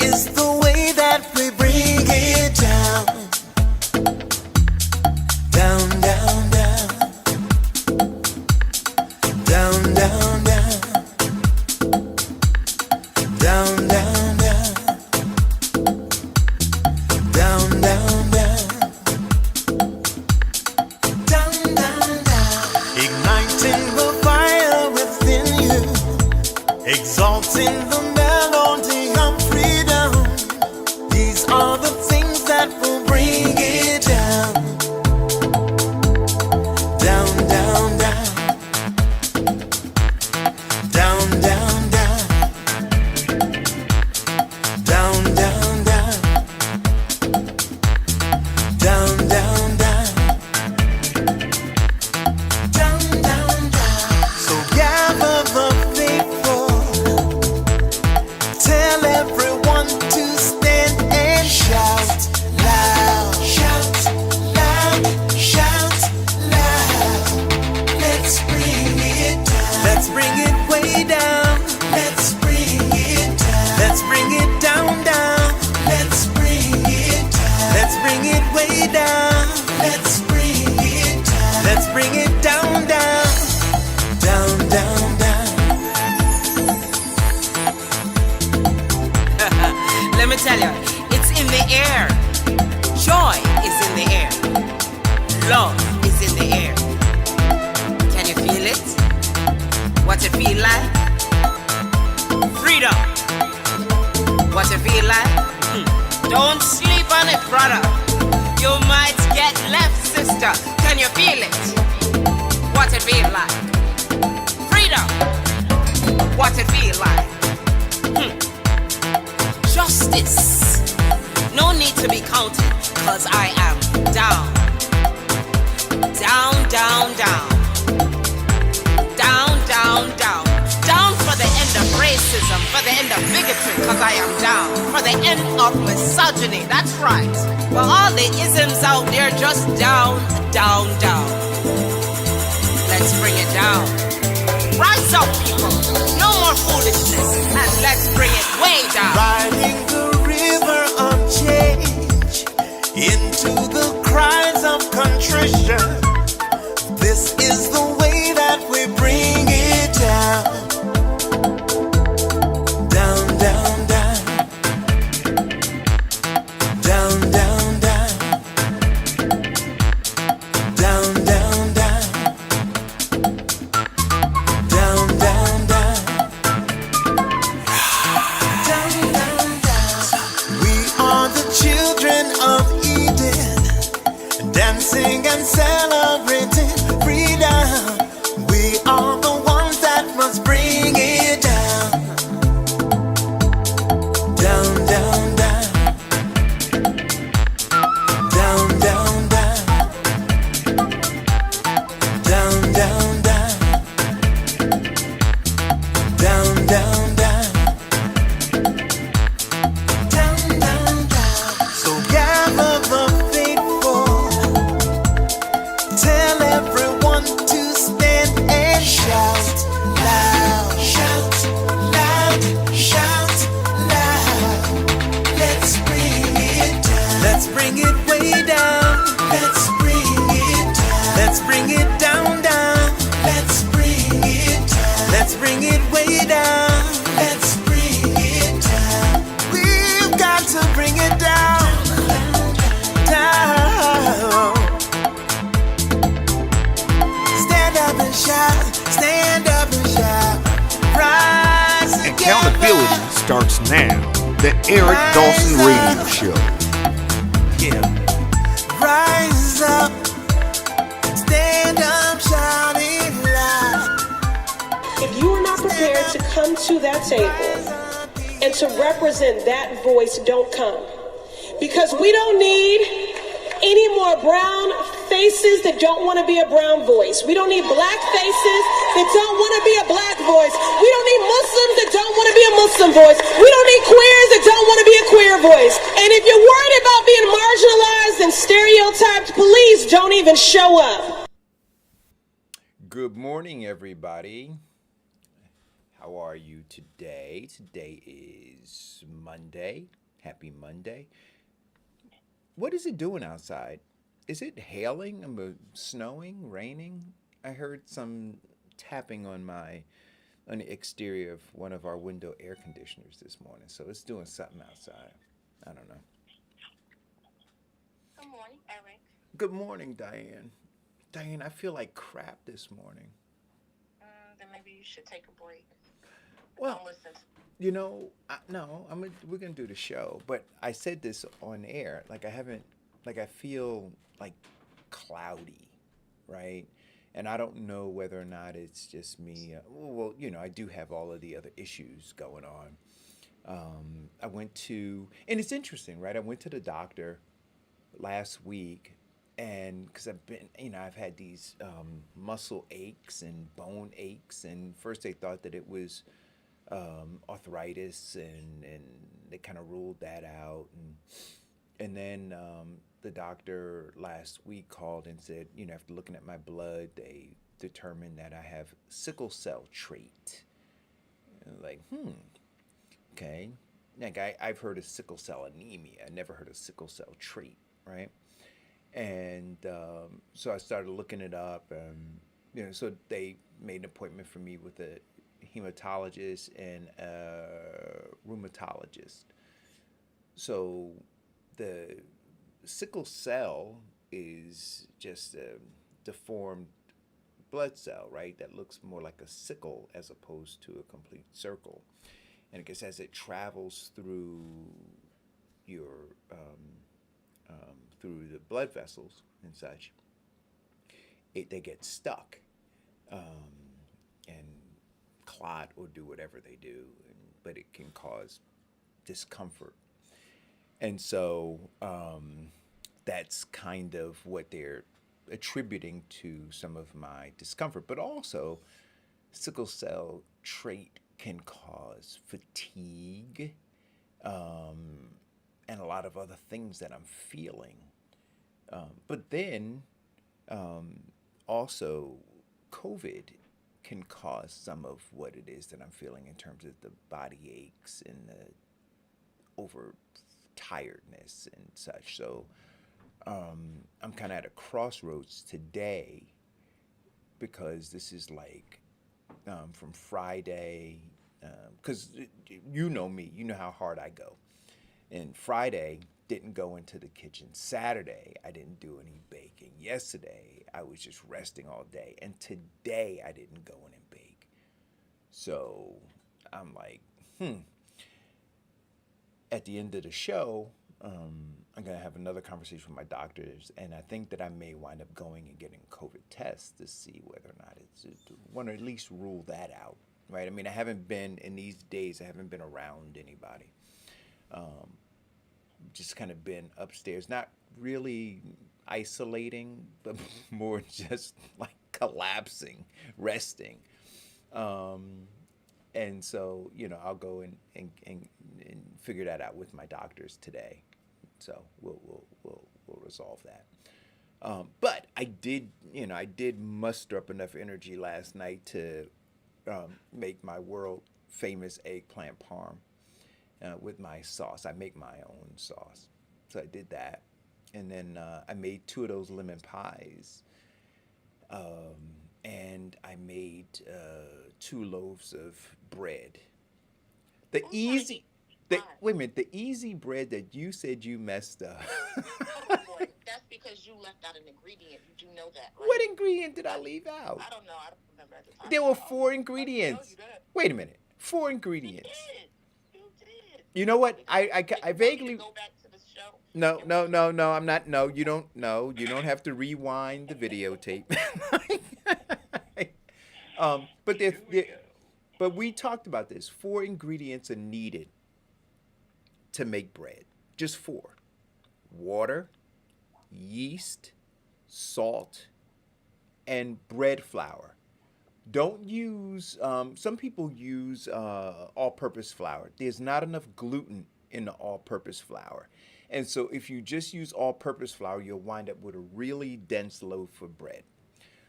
is the way that we bring it down. Down, down, down. Down, down, down. Down, down, down. Down, down, down. Down, down, down. Igniting the fire within you. Exalting the melody of freedom. These are the things that will bring it down. Down, down, down. Down, down, down. Down, down, down. Down, down, down. Down, down, down. So gather the faithful. Tell everyone to stand and shout loud. Shout loud. Shout loud. Let's bring it down. Let's bring it way down. Let's bring it down. Let's bring it down, down. Let's bring it down. Let's bring it way down. Let's bring it down. Let's bring it down, down. Down, down, down. Let me tell you, it's in the air. Joy is in the air. Love is in the air. Can you feel it? What it feel like? Freedom. What it feel like? Don't sleep on it, brother. You might get left, sister. Can you feel it? What it feel like? Freedom. What it feel like? Justice. No need to be counted, cause I am down. Down, down, down. Down, down, down. Down for the end of racism, for the end of bigotry, cause I am down. For the end of misogyny, that's right. For all the isms out there, just down, down, down. Let's bring it down. Rise up, people. No more foolishness, and let's bring it way down. Riding the river of change into the cries of contrition. This is the way that we bring it down. Down, down, down. Down, down, down. Down, down, down. Down, down, down. Down, down, down. We are the children of Eden, dancing and celebrating freedom. We are the ones that must bring it down. Down, down, down. Down, down, down. Down, down, down. Down, down, down. Down, down, down. So gather the faithful. Tell everyone to stand and shout loud. Shout loud. Shout loud. Let's bring it down. Let's bring it way down. Let's bring it down. Let's bring it down, down. Let's bring it down. Let's bring it way down. Let's bring it down. We've got to bring it down. Down. Stand up and shout. Stand up and shout. Rise together. Accountability starts now. The Eric Dawson Radio Show. Yeah. Rise up. Stand up, shouting loud. If you are not prepared to come to that table and to represent that voice, don't come. Because we don't need any more brown faces that don't want to be a brown voice. We don't need black faces that don't want to be a black voice. We don't need Muslims that don't want to be a Muslim voice. We don't need queers that don't want to be a queer voice. And if you're worried about being marginalized and stereotyped, please don't even show up. Good morning, everybody. How How are you today? Today is Monday. Happy Monday. What is it doing outside? Is it hailing? Snowing? Raining? I heard some tapping on the exterior of one of our window air conditioners this morning, so it's doing something outside. I don't know. Good morning, Eric. Good morning, Diane. Diane, I feel like crap this morning. Then maybe you should take a break. Well, Don't listen. no, we're gonna do the show, but I said this on air. Like I feel like cloudy, right? And I don't know whether or not it's just me. Well, I do have all of the other issues going on. I went to, and it's interesting, right? I went to the doctor last week, and because I've had these muscle aches and bone aches, and first they thought that it was arthritis, and they kind of ruled that out, and then the doctor last week called and said, after looking at my blood, they determined that I have sickle cell trait. And like, okay. Like I've heard of sickle cell anemia. I never heard of sickle cell trait, right? And so I started looking it up. So they made an appointment for me with a hematologist and a rheumatologist. So the sickle cell is just a deformed blood cell, right? That looks more like a sickle as opposed to a complete circle. And I guess as it travels through your through the blood vessels and such, they get stuck and clot or do whatever they do, but it can cause discomfort. And so that's kind of what they're attributing to some of my discomfort. But also, sickle cell trait can cause fatigue and a lot of other things that I'm feeling. But then also, COVID can cause some of what it is that I'm feeling in terms of the body aches and the over tiredness and such. So I'm kind of at a crossroads today because this is like from Friday, because you know me, you know how hard I go. And Friday, didn't go into the kitchen. Saturday, I didn't do any baking. Yesterday, I was just resting all day. And today, I didn't go in and bake. So I'm like, At the end of the show, I'm going to have another conversation with my doctors, and I think that I may wind up going and getting a COVID test to see whether or not want to at least rule that out, right? I mean, I haven't been, in these days, I haven't been around anybody. Just kind of been upstairs, not really isolating, but more just like collapsing, resting. And so, I'll go and figure that out with my doctors today. So we'll resolve that. But I did muster up enough energy last night to make my world famous eggplant parm with my sauce. I make my own sauce, so I did that, and then I made 2 of those lemon pies, and I made 2 loaves of bread. Wait a minute, the easy bread that you said you messed up. Oh boy, that's because you left out an ingredient. You do know that, right? What ingredient did I leave out? I don't know. I don't remember at the time. There were 4 ingredients. No, you didn't. Wait a minute, 4 ingredients. You did. You know what? I vaguely. Go back to the show. No. I'm not. No, you don't. No, you don't have to rewind the videotape. But we talked about this. 4 ingredients are needed to make bread. Just 4: water, yeast, salt, and bread flour. Don't use, some people use all-purpose flour. There's not enough gluten in the all-purpose flour. And so if you just use all-purpose flour, you'll wind up with a really dense loaf of bread.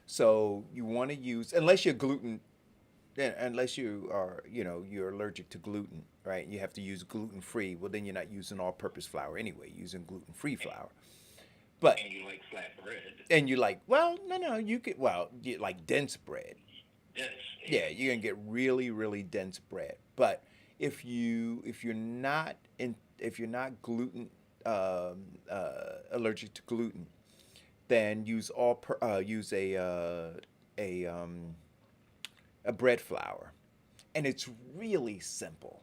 So you want to use, unless you're gluten Then unless you are, you're allergic to gluten, right? You have to use gluten free. Well, then you're not using all purpose flour anyway. You're using gluten free flour. But And you like flat bread. and you like, well, no, you could, well, you like dense bread. Yes. Yeah, you're gonna get really, really dense bread. But if you're not gluten allergic to gluten, then use a bread flour, and it's really simple.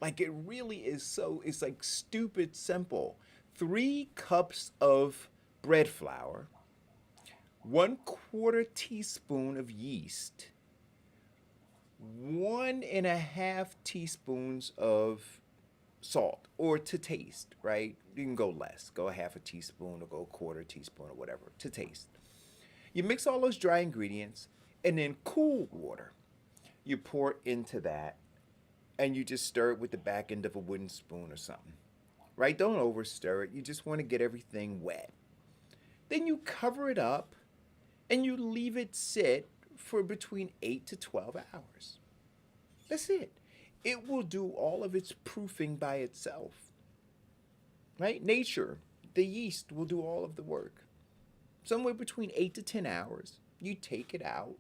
Like it really is so. It's like stupid simple. 3 cups of bread flour, 1/4 teaspoon of yeast, 1.5 teaspoons of salt, or to taste, right? You can go less, go a half a teaspoon or go a quarter teaspoon or whatever to taste. You mix all those dry ingredients, and then cool water. You pour it into that, and you just stir it with the back end of a wooden spoon or something, right? Don't over stir it. You just want to get everything wet. Then you cover it up and you leave it sit for between 8 to 12 hours. That's it. It will do all of its proofing by itself, right? Nature, the yeast will do all of the work. Somewhere between 8 to 10 hours, you take it out.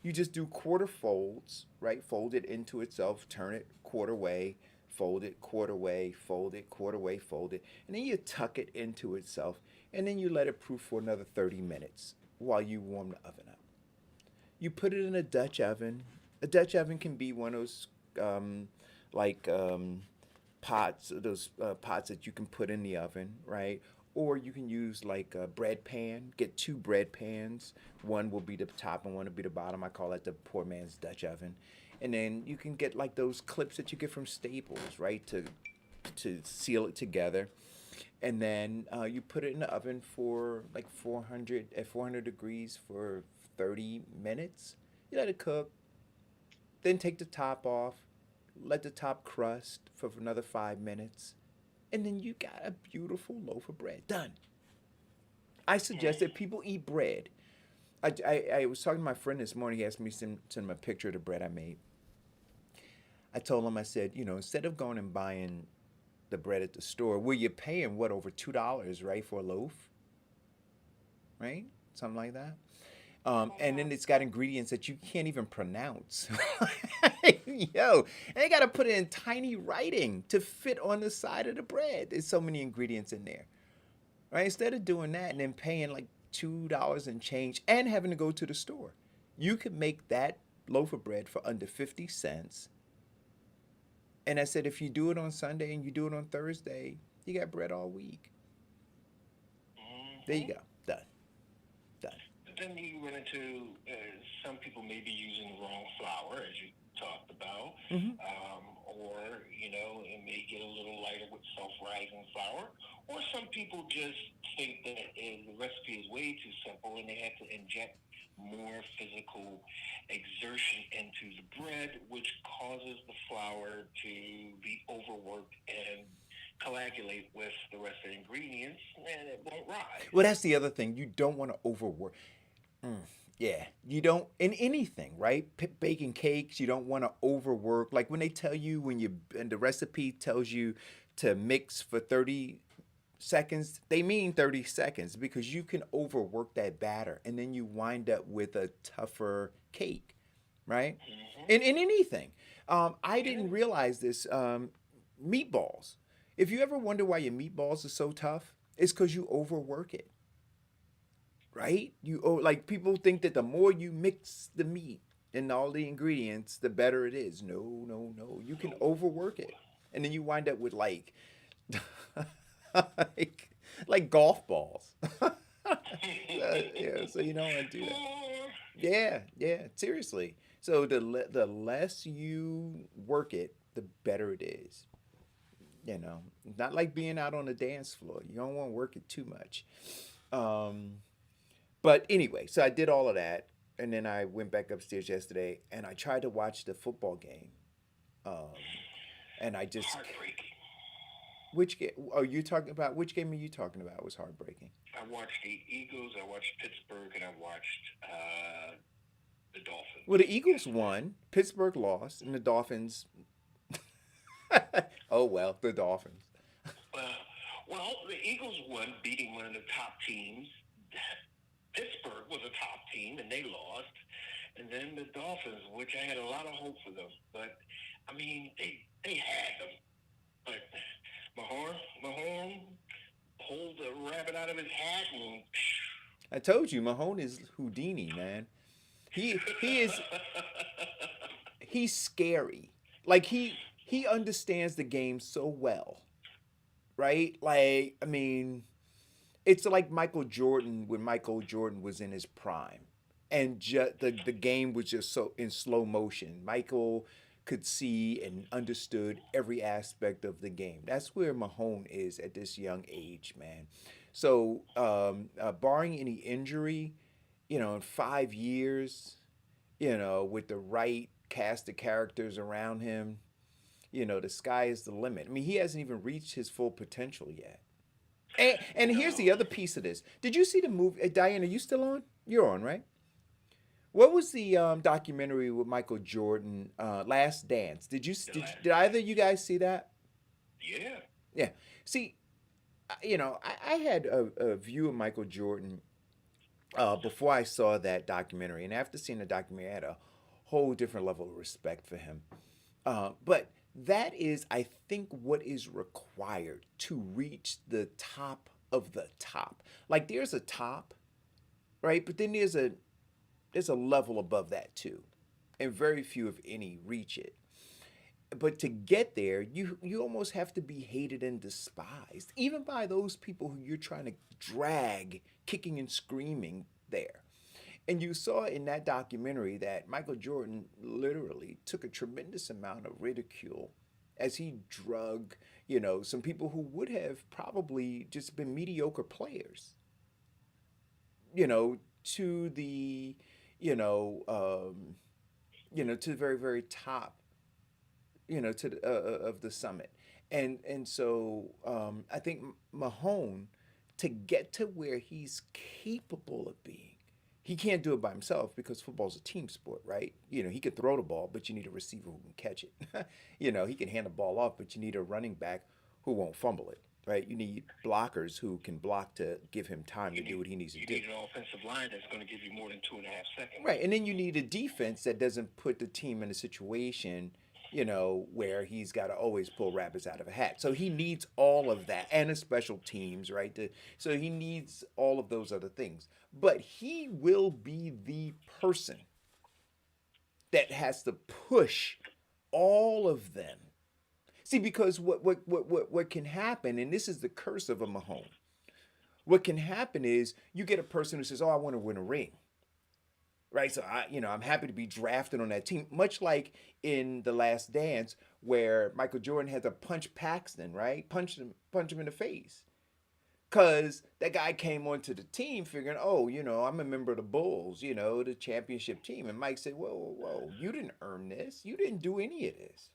You just do quarter folds, right? Fold it into itself, turn it quarter way, fold it quarter way, fold it quarter way, fold it, and then you tuck it into itself, and then you let it proof for another 30 minutes while you warm the oven up. You put it in a Dutch oven. A Dutch oven can be one of those pots, pots that you can put in the oven, right? Or you can use like a bread pan. Get 2 bread pans. One will be the top and one will be the bottom. I call that the poor man's Dutch oven. And then you can get like those clips that you get from Staples, right, to seal it together. And then you put it in the oven for like 400 degrees for 30 minutes. You let it cook. Then take the top off. Let the top crust for another 5 minutes. And then you got a beautiful loaf of bread. Done. I suggest that people eat bread. I was talking to my friend this morning. He asked me to send him a picture of the bread I made. I told him, I said, instead of going and buying the bread at the store, where you're paying, over $2, right, for a loaf? Right? Something like that. And then it's got ingredients that you can't even pronounce. Yo, and they got to put it in tiny writing to fit on the side of the bread. There's so many ingredients in there. Right? Instead of doing that and then paying like $2 and change and having to go to the store, you could make that loaf of bread for under 50 cents. And I said, if you do it on Sunday and you do it on Thursday, you got bread all week. There you go. Done. Then you run into some people may be using the wrong flour, as you talked about, or it may get a little lighter with self-rising flour, or some people just think that the recipe is way too simple and they have to inject more physical exertion into the bread, which causes the flour to be overworked and coagulate with the rest of the ingredients, and it won't rise. Well, that's the other thing. You don't want to overwork. Yeah, you don't in anything, right? Baking cakes, you don't want to overwork. Like when they tell you and the recipe tells you to mix for 30 seconds, they mean 30 seconds because you can overwork that batter and then you wind up with a tougher cake, right? In anything. I didn't realize this. Meatballs. If you ever wonder why your meatballs are so tough, it's because you overwork it. Right? Like people think that the more you mix the meat and all the ingredients, the better it is. No. You can overwork it. And then you wind up with like golf balls. So you don't want to do that. Yeah, seriously. So the less you work it, the better it is. Not like being out on the dance floor. You don't want to work it too much. But anyway, so I did all of that, and then I went back upstairs yesterday, and I tried to watch the football game. And I just Heartbreaking. Which game are you talking about? Which game are you talking about? It was heartbreaking. I watched the Eagles, I watched Pittsburgh, and I watched the the Dolphins. Well, the Eagles won, Pittsburgh lost, and the Dolphins. Oh well, the Dolphins. Well, the Eagles won, beating one of the top teams. Pittsburgh was a top team, and they lost. And then the Dolphins, which I had a lot of hope for them, but I mean, they had them. But Mahomes pulled the rabbit out of his hat, and I told you, Mahone is Houdini, man. He is he's scary. Like he understands the game so well, right? Like I mean, it's like Michael Jordan when Michael Jordan was in his prime, and just the game was just so in slow motion. Michael could see and understood every aspect of the game. That's where Mahone is at this young age, man. So, barring any injury, in 5 years, with the right cast of characters around him, the sky is the limit. I mean, he hasn't even reached his full potential yet. And here's the other piece of this. Did you see the movie? Diane, are you still on? You're on, right? What was the documentary with Michael Jordan, Last Dance? Did either of you guys see that? yeah. Yeah. See, I had a view of Michael Jordan before I saw that documentary, and after seeing the documentary, I had a whole different level of respect for him. But that is, I think, what is required to reach the top of the top. Like there's a top, right? But then there's a level above that too, and very few, if any, reach it. But to get there, you almost have to be hated and despised, even by those people who you're trying to drag, kicking and screaming there. And you saw in that documentary that Michael Jordan literally took a tremendous amount of ridicule as he drug, some people who would have probably just been mediocre players, to the, to the very, very top, to the, of the summit. And so I think Mahone, to get to where he's capable of being, he can't do it by himself because football's a team sport, right? He can throw the ball, but you need a receiver who can catch it. He can hand the ball off, but you need a running back who won't fumble it, right? You need blockers who can block to give him time to do what he needs to do. You need an offensive line that's going to give you more than 2.5 seconds. Right, and then you need a defense that doesn't put the team in a situation, where he's got to always pull rabbits out of a hat. So he needs all of that, and a special teams, right? So he needs all of those other things. But he will be the person that has to push all of them. See, because what can happen, and this is the curse of a Mahone, what can happen is you get a person who says, "Oh, I want to win a ring." Right, so I'm happy to be drafted on that team. Much like in The Last Dance, where Michael Jordan had to punch Paxton, right? Punch him in the face, cause that guy came onto the team figuring, oh, I'm a member of the Bulls, the championship team. And Mike said, whoa, you didn't earn this. You didn't do any of this.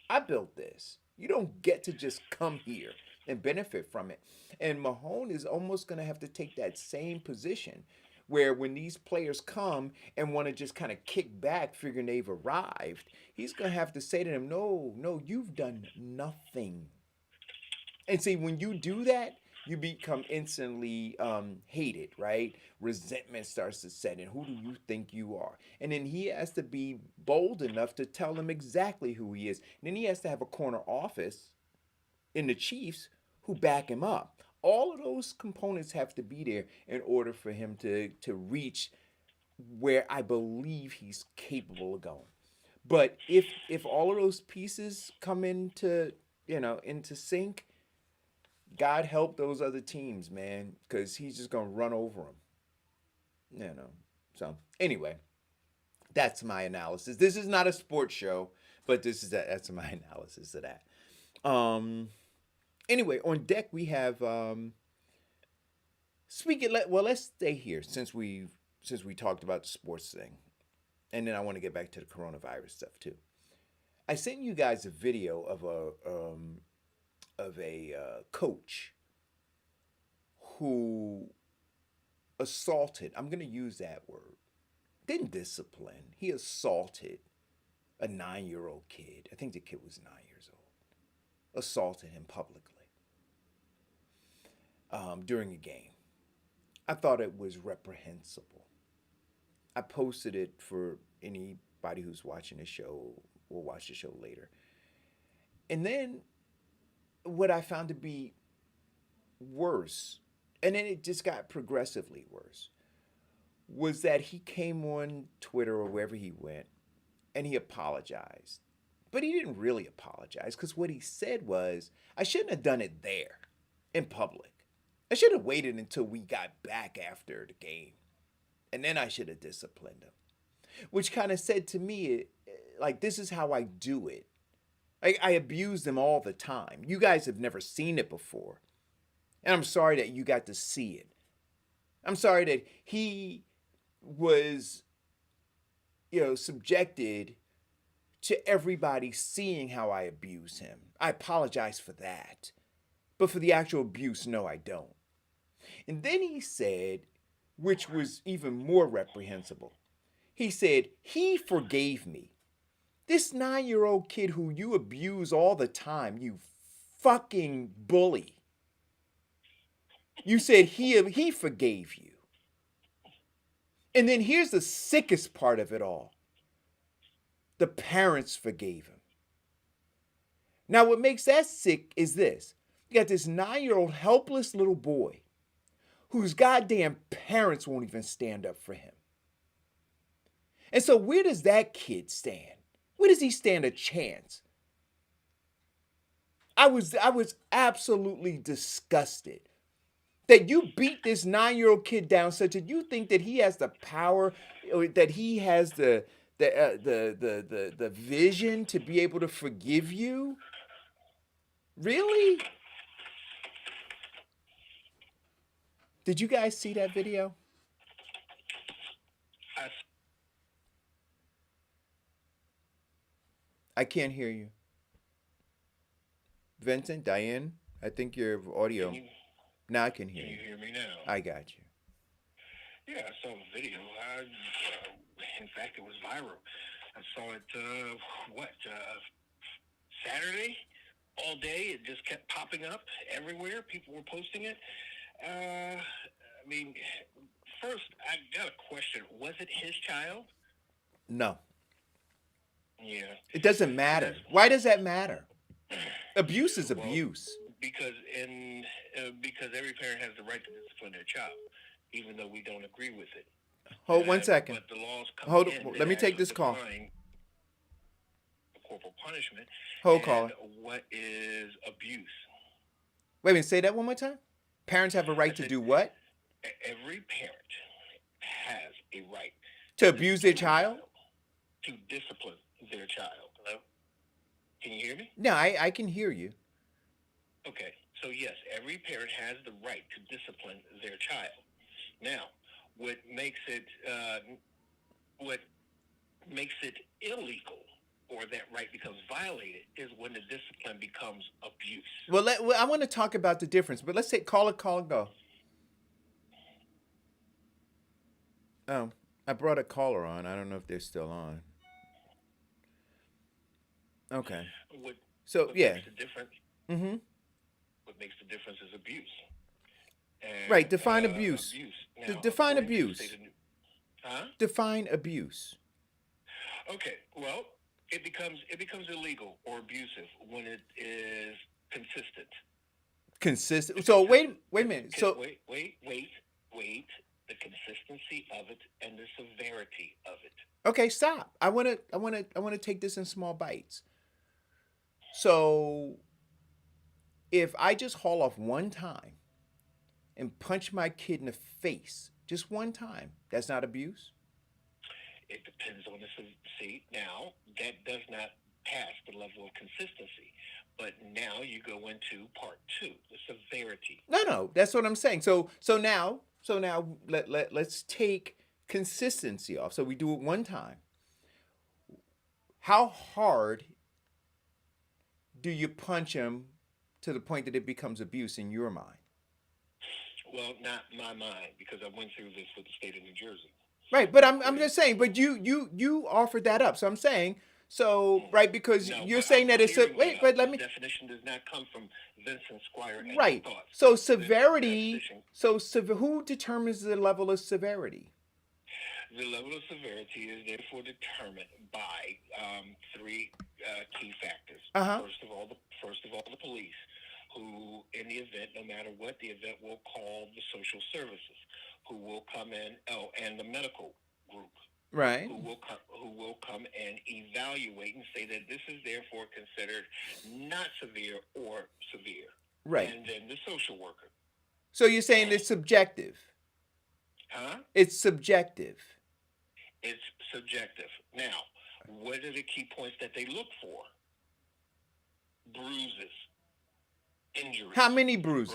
I built this. You don't get to just come here and benefit from it. And Mahone is almost gonna have to take that same position, where when these players come and want to just kind of kick back, figuring they've arrived, he's going to have to say to them, no, you've done nothing. And see, when you do that, you become instantly hated, right? Resentment starts to set in. Who do you think you are? And then he has to be bold enough to tell them exactly who he is. And then he has to have a corner office in the Chiefs who back him up. All of those components have to be there in order for him to reach where I believe he's capable of going. But if all of those pieces come into sync, God help those other teams, man, because he's just gonna run over them. So anyway, that's my analysis. This is not a sports show, but that's my analysis of that. Anyway, on deck we have let's stay here since we talked about the sports thing, and then I want to get back to the coronavirus stuff too. I sent you guys a video of a coach who assaulted. I'm going to use that word. didn't discipline. He assaulted a 9-year-old kid. I think the kid was 9 years old. Assaulted him publicly during a game. I thought it was reprehensible. I posted it for anybody who's watching the show, will watch the show later. And then what I found to be worse, and then it just got progressively worse, was that he came on Twitter or wherever he went and he apologized. But he didn't really apologize, because what he said was, I shouldn't have done it there in public. I should have waited until we got back after the game. And then I should have disciplined him. Which kind of said to me, like, this is how I do it. I abuse them all the time. You guys have never seen it before. And I'm sorry that you got to see it. I'm sorry that he was, subjected to everybody seeing how I abuse him. I apologize for that. But for the actual abuse, no, I don't. And then he said, which was even more reprehensible, he said, he forgave me. This 9-year-old kid who you abuse all the time, you fucking bully. You said he forgave you. And then here's the sickest part of it all. The parents forgave him. Now, what makes that sick is this. You got this 9-year-old helpless little boy whose goddamn parents won't even stand up for him. And so where does that kid stand? Where does he stand a chance? I was absolutely disgusted that you beat this 9-year-old kid down such that you think that he has the power, or that he has the vision to be able to forgive you. Really? Did you guys see that video? I can't hear you. Vincent, Diane, I think your audio. Now I can hear you. Can you hear me now? I got you. Yeah, I saw the video. In fact, it was viral. I saw it, Saturday? All day. It just kept popping up everywhere. People were posting it. First, I got a question. Was it his child? No. Yeah. It doesn't matter. Why does that matter? Abuse is abuse. Because every parent has the right to discipline their child, even though we don't agree with it. Hold 1 second. But the laws come Hold. in Let me take this call. Corporal punishment. Hold, caller. What is abuse? Wait a minute. Say that one more time. Parents have a right to do what? Every parent has a right to abuse their child. To discipline their child. Hello? Can you hear me? No, I can hear you. Okay, so yes, every parent has the right to discipline their child. Now, what makes it illegal, or that right becomes violated, is when the discipline becomes abuse. Well, I want to talk about the difference, but let's say call, go. I brought a caller on. I don't know if they're still on. Okay. What yeah. Makes the difference? Mm-hmm. What makes the difference is abuse. And, right. Define abuse. Now, define abuse. Huh? Define abuse. Okay. Well, it becomes illegal or abusive when it is consistent. Consistent. So wait a minute. So wait. The consistency of it and the severity of it. Okay, stop. I want to take this in small bites. So if I just haul off one time and punch my kid in the face, just one time, that's not abuse? It depends on the see. Now, that does not pass the level of consistency. But now you go into part two, the severity. No, that's what I'm saying. So now let's take consistency off. So we do it one time. How hard do you punch him to the point that it becomes abuse in your mind? Well, not my mind, because I went through this with the state of New Jersey. Right, but I'm just saying, but you offered that up. So I'm saying, so right, because No, you're but saying I'm that it's a clearing that wait, up. but let This me definition does not come from Vincent Squire and his right. thoughts. So This severity, definition, who determines the level of severity? the level of severity is therefore determined by three key factors. Uh-huh. First of all, the police, who, in the event, no matter what the event, will call the social services, who will come in. Oh, and the medical group, Right. who will come and evaluate and say that this is therefore considered not severe or severe, Right. and then the social worker. So you're saying it's subjective. Huh? It's subjective. It's subjective. Now, what are the key points that they look for? Bruises, injuries, How many bruises?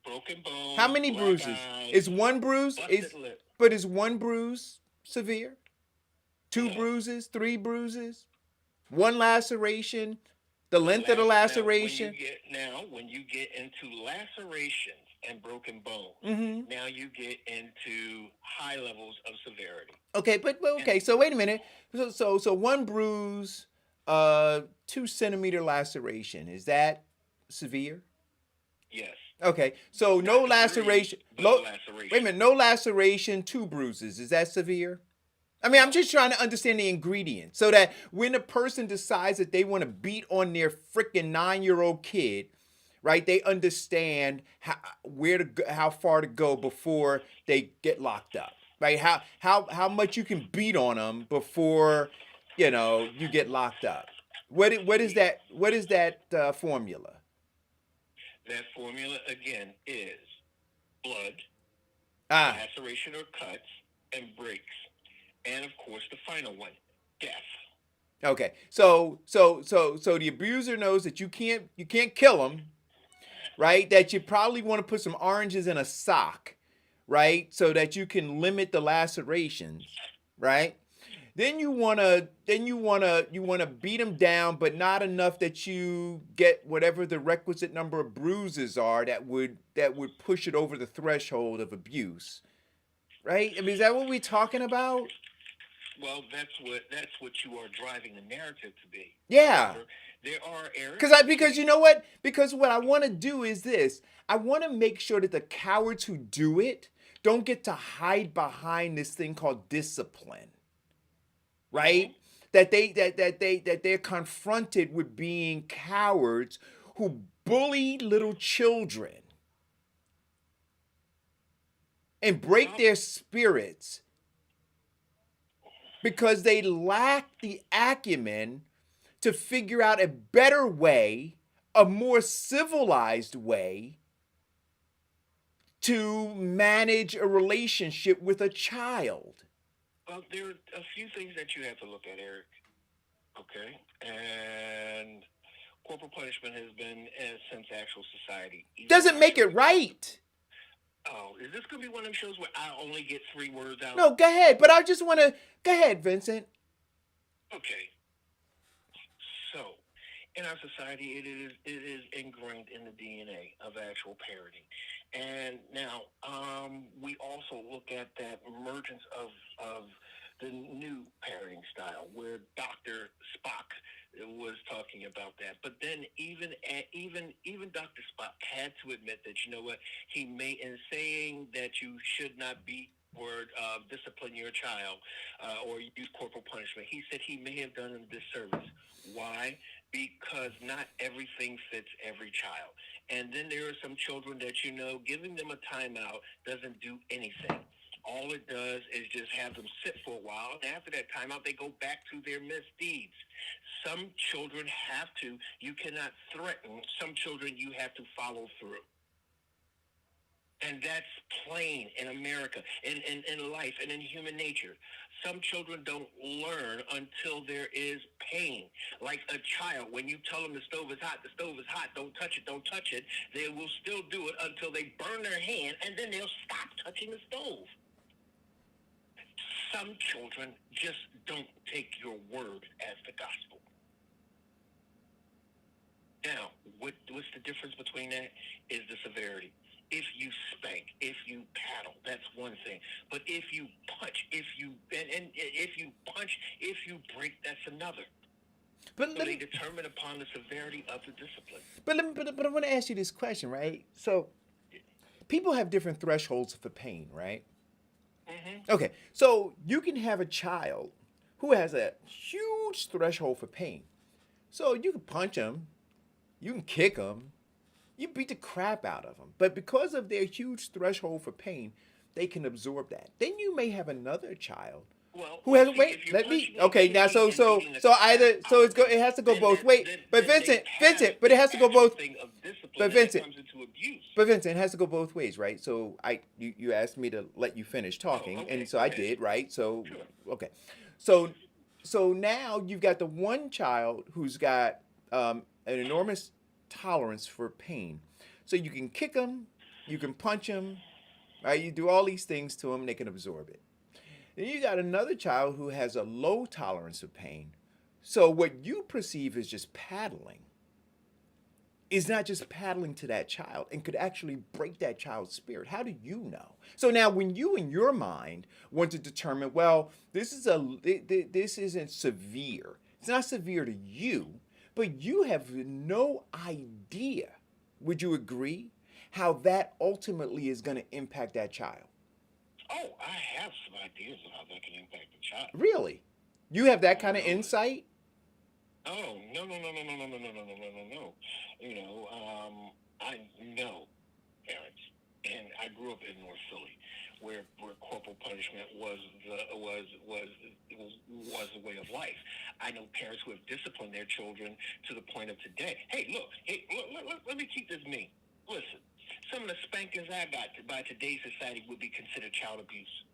broken bones, How many black bruises? eyes, Is one bruise busted lip. but is one bruise severe? Two No. bruises, three bruises, one laceration, the length of the laceration. When you get into lacerations and broken bones, Mm-hmm. now you get into high levels of severity. Okay, but okay. So wait a minute. So one bruise, 2 centimeter laceration. Is that severe? Yes. Okay. So no Not laceration. severe, but laceration. Wait a minute. No laceration. 2 bruises. Is that severe? I mean, I'm just trying to understand the ingredients so that when a person decides that they want to beat on their freaking 9-year-old kid, right? They understand how far to go before they get locked up, right? How much you can beat on them before, you get locked up. What is that formula? That formula again is blood, Ah, laceration or cuts, and breaks, and of course the final one, death. okay. So the abuser knows that you can't kill him, right? That you probably want to put some oranges in a sock, right? So that you can limit the lacerations, right? Then you wanna beat them down, but not enough that you get whatever the requisite number of bruises are that would push it over the threshold of abuse, right? I mean, is that what we're talking about? Well, that's what you are driving the narrative to be. Yeah. However, there are errors. Because you know what? Because what I want to do is this. I want to make sure that the cowards who do it don't get to hide behind this thing called discipline. Right? That they're confronted with being cowards who bully little children and break their spirits because they lack the acumen to figure out a better way, a more civilized way to manage a relationship with a child. Well, there are a few things that you have to look at, Eric. Okay, and corporal punishment has been since actual society. Doesn't make it right. Oh, is this gonna be one of them shows where I only get 3 words out? No, go ahead. But I just want to go ahead, Vincent. Okay. So, in our society, it is ingrained in the DNA of actual parenting, and now we also look at that emergence of the new parenting style, where Dr. Spock was talking about that. But then even Dr. Spock had to admit that, you know what, he may, in saying that you should not beat or discipline your child or use corporal punishment, he said he may have done him a disservice. Why? Because not everything fits every child. And then there are some children that, giving them a timeout doesn't do anything. All it does is just have them sit for a while, and after that timeout, they go back to their misdeeds. Some children you cannot threaten. Some children you have to follow through. And that's plain in America, in life, and in human nature. Some children don't learn until there is pain. Like a child, when you tell them the stove is hot, don't touch it, they will still do it until they burn their hand, and then they'll stop touching the stove. Some children just don't take your word as the gospel. Now, what's the difference between that is the severity. If you spank, if you paddle, that's one thing. But if you punch. If you break, that's another. But So let they me, determine upon the severity of the discipline. but I want to ask you this question, right? So people have different thresholds for pain, right? Okay, so you can have a child who has a huge threshold for pain. So you can punch them, you can kick them, you beat the crap out of them. But because of their huge threshold for pain, they can absorb that. Then you may have another child Well, who has see, wait. if you're Let me punching and okay now. kicking and beating the Either crap so out it's of go. them, It has to go then both. Wait, but then they pass But it the has to go actual both. thing of discipline, But and Vincent, that comes into abuse. But Vincent, it has to go both ways, right? So you asked me to let you finish talking, okay, and so go I ahead. did, right? So Sure. okay, so so now you've got the one child who's got an enormous tolerance for pain, so you can kick them, you can punch them, right? You do all these things to them, and they can absorb it. Then you got another child who has a low tolerance of pain, so what you perceive as just paddling is not just paddling to that child and could actually break that child's spirit. How do you know? So now when you in your mind want to determine, well, this isn't severe. It's not severe to you, but you have no idea, would you agree, how that ultimately is going to impact that child? Oh, I have some ideas of how that can impact the child. Really? You have that Oh kind of no. insight? Oh no. You know, I know parents, and I grew up in North Philly, where corporal punishment was the way of life. I know parents who have disciplined their children to the point of today. Hey, let me keep this mean. Listen, some of the spankings I got by today's society would be considered child abuse.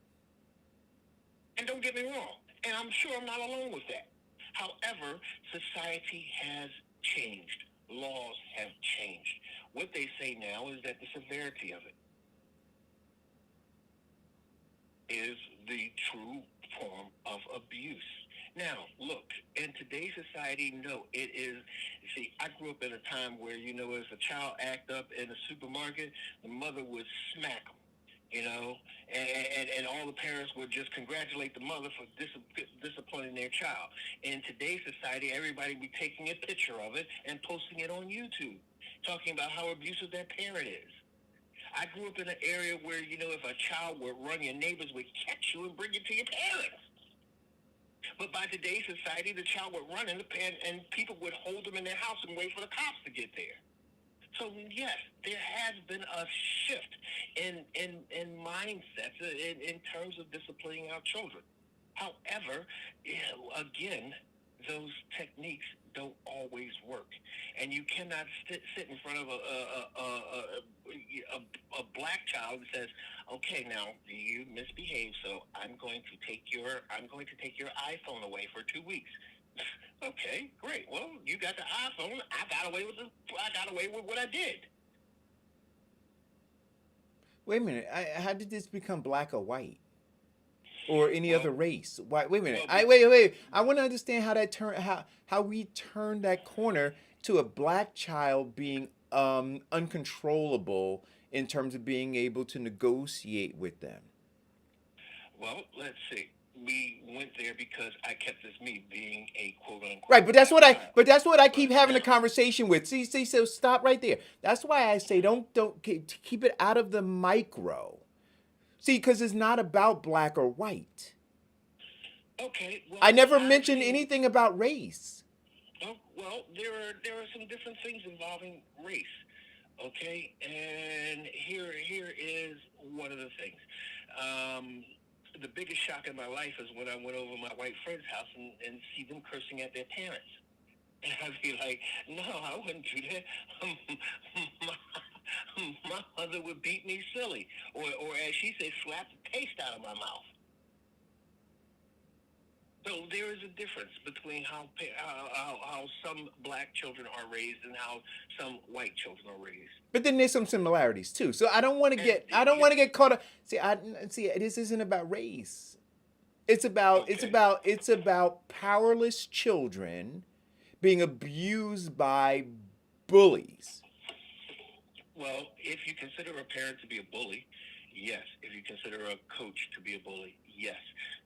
And don't get me wrong, and I'm sure I'm not alone with that. However, society has changed. Laws have changed. What they say now is that the severity of it is the true form of abuse. Now, look, in today's society, no, it is. See, I grew up in a time where, if a child act up in a supermarket, the mother would smack them. And all the parents would just congratulate the mother for disciplining their child. In today's society, everybody would be taking a picture of it and posting it on YouTube, talking about how abusive their parent is. I grew up in an area where, if a child would run, your neighbors would catch you and bring you to your parents. But by today's society, the child would run and people would hold them in their house and wait for the cops to get there. So yes, there has been a shift in mindsets in terms of disciplining our children. However, again, those techniques don't always work, and you cannot sit in front of a black child and says, "Okay, now you misbehaved, so I'm going to take your iPhone away for 2 weeks." Okay, great. Well, you got the iPhone. I got away with what I did. Wait a minute. How did this become black or white? Or any other race? Why? Wait a minute. Wait. I want to understand how we turned that corner to a black child being uncontrollable in terms of being able to negotiate with them. Well, let's see. We went there because I kept this me being a quote unquote Right, but that's what child. I keep having a conversation with. See, so stop right there. That's why I say don't keep it out of the micro. See, because it's not about black or white. Okay. Well, I never mentioned anything about race. Oh, well, there are some different things involving race. Okay, and here is one of the things. The biggest shock in my life is when I went over my white friend's house and see them cursing at their parents. And I'd be like, no, I wouldn't do that. My mother would beat me silly. Or as she said, slap the taste out of my mouth. So there is a difference between how some black children are raised and how some white children are raised. But then there's some similarities too. So I don't want to get caught up. See, this isn't about race. It's about powerless children being abused by bullies. Well, if you consider a parent to be a bully, Yes. If you consider a coach to be a bully, yes.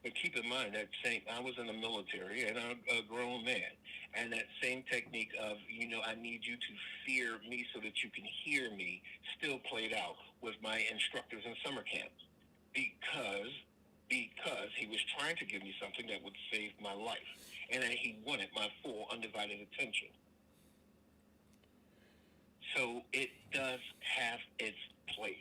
But keep in mind that I was in the military and I'm a grown man. And that same technique of, I need you to fear me so that you can hear me still played out with my instructors in summer camp. Because he was trying to give me something that would save my life. And he wanted my full undivided attention. So it does have its place.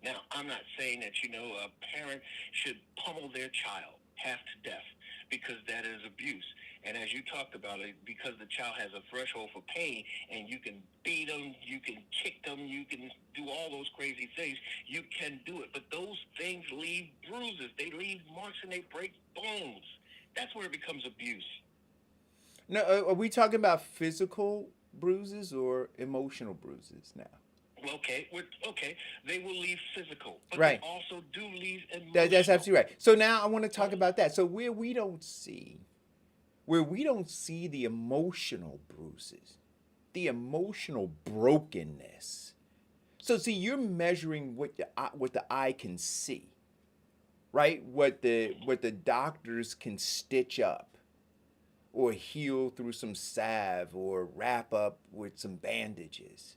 Now, I'm not saying that, a parent should pummel their child half to death because that is abuse. And as you talked about it, because the child has a threshold for pain and you can beat them, you can kick them, you can do all those crazy things, you can do it. But those things leave bruises. They leave marks and they break bones. That's where it becomes abuse. No, are we talking about physical bruises or emotional bruises now? Okay, they will leave physical, but Right. they also do leave emotional. That's absolutely right. So now I want to talk about that. So where we don't see the emotional bruises, the emotional brokenness. So see, you're measuring what the eye can see, right? What the doctors can stitch up, or heal through some salve, or wrap up with some bandages.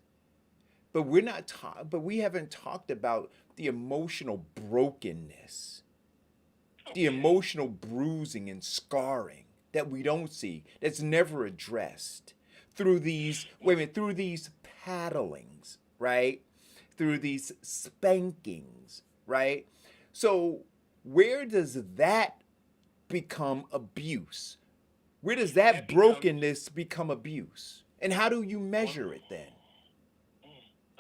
But we haven't talked about the emotional brokenness, the emotional bruising and scarring that we don't see, that's never addressed through these paddlings, right? Through these spankings, right? So where does that become abuse? Where does that brokenness become abuse? And how do you measure it then?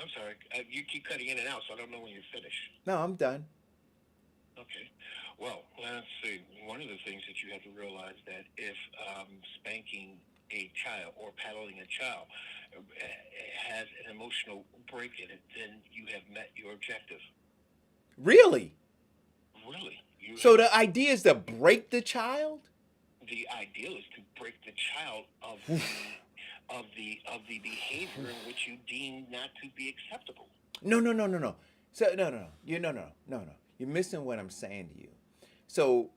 I'm sorry. You keep cutting in and out, so I don't know when you're finished. No, I'm done. Okay. Well, let's see. One of the things that you have to realize that if spanking a child or paddling a child has an emotional break in it, then you have met your objective. Really? Really. So the idea is to break the child? The ideal is to break the child of the behavior in which you deem not to be acceptable. No. So no. You're missing what I'm saying to you. So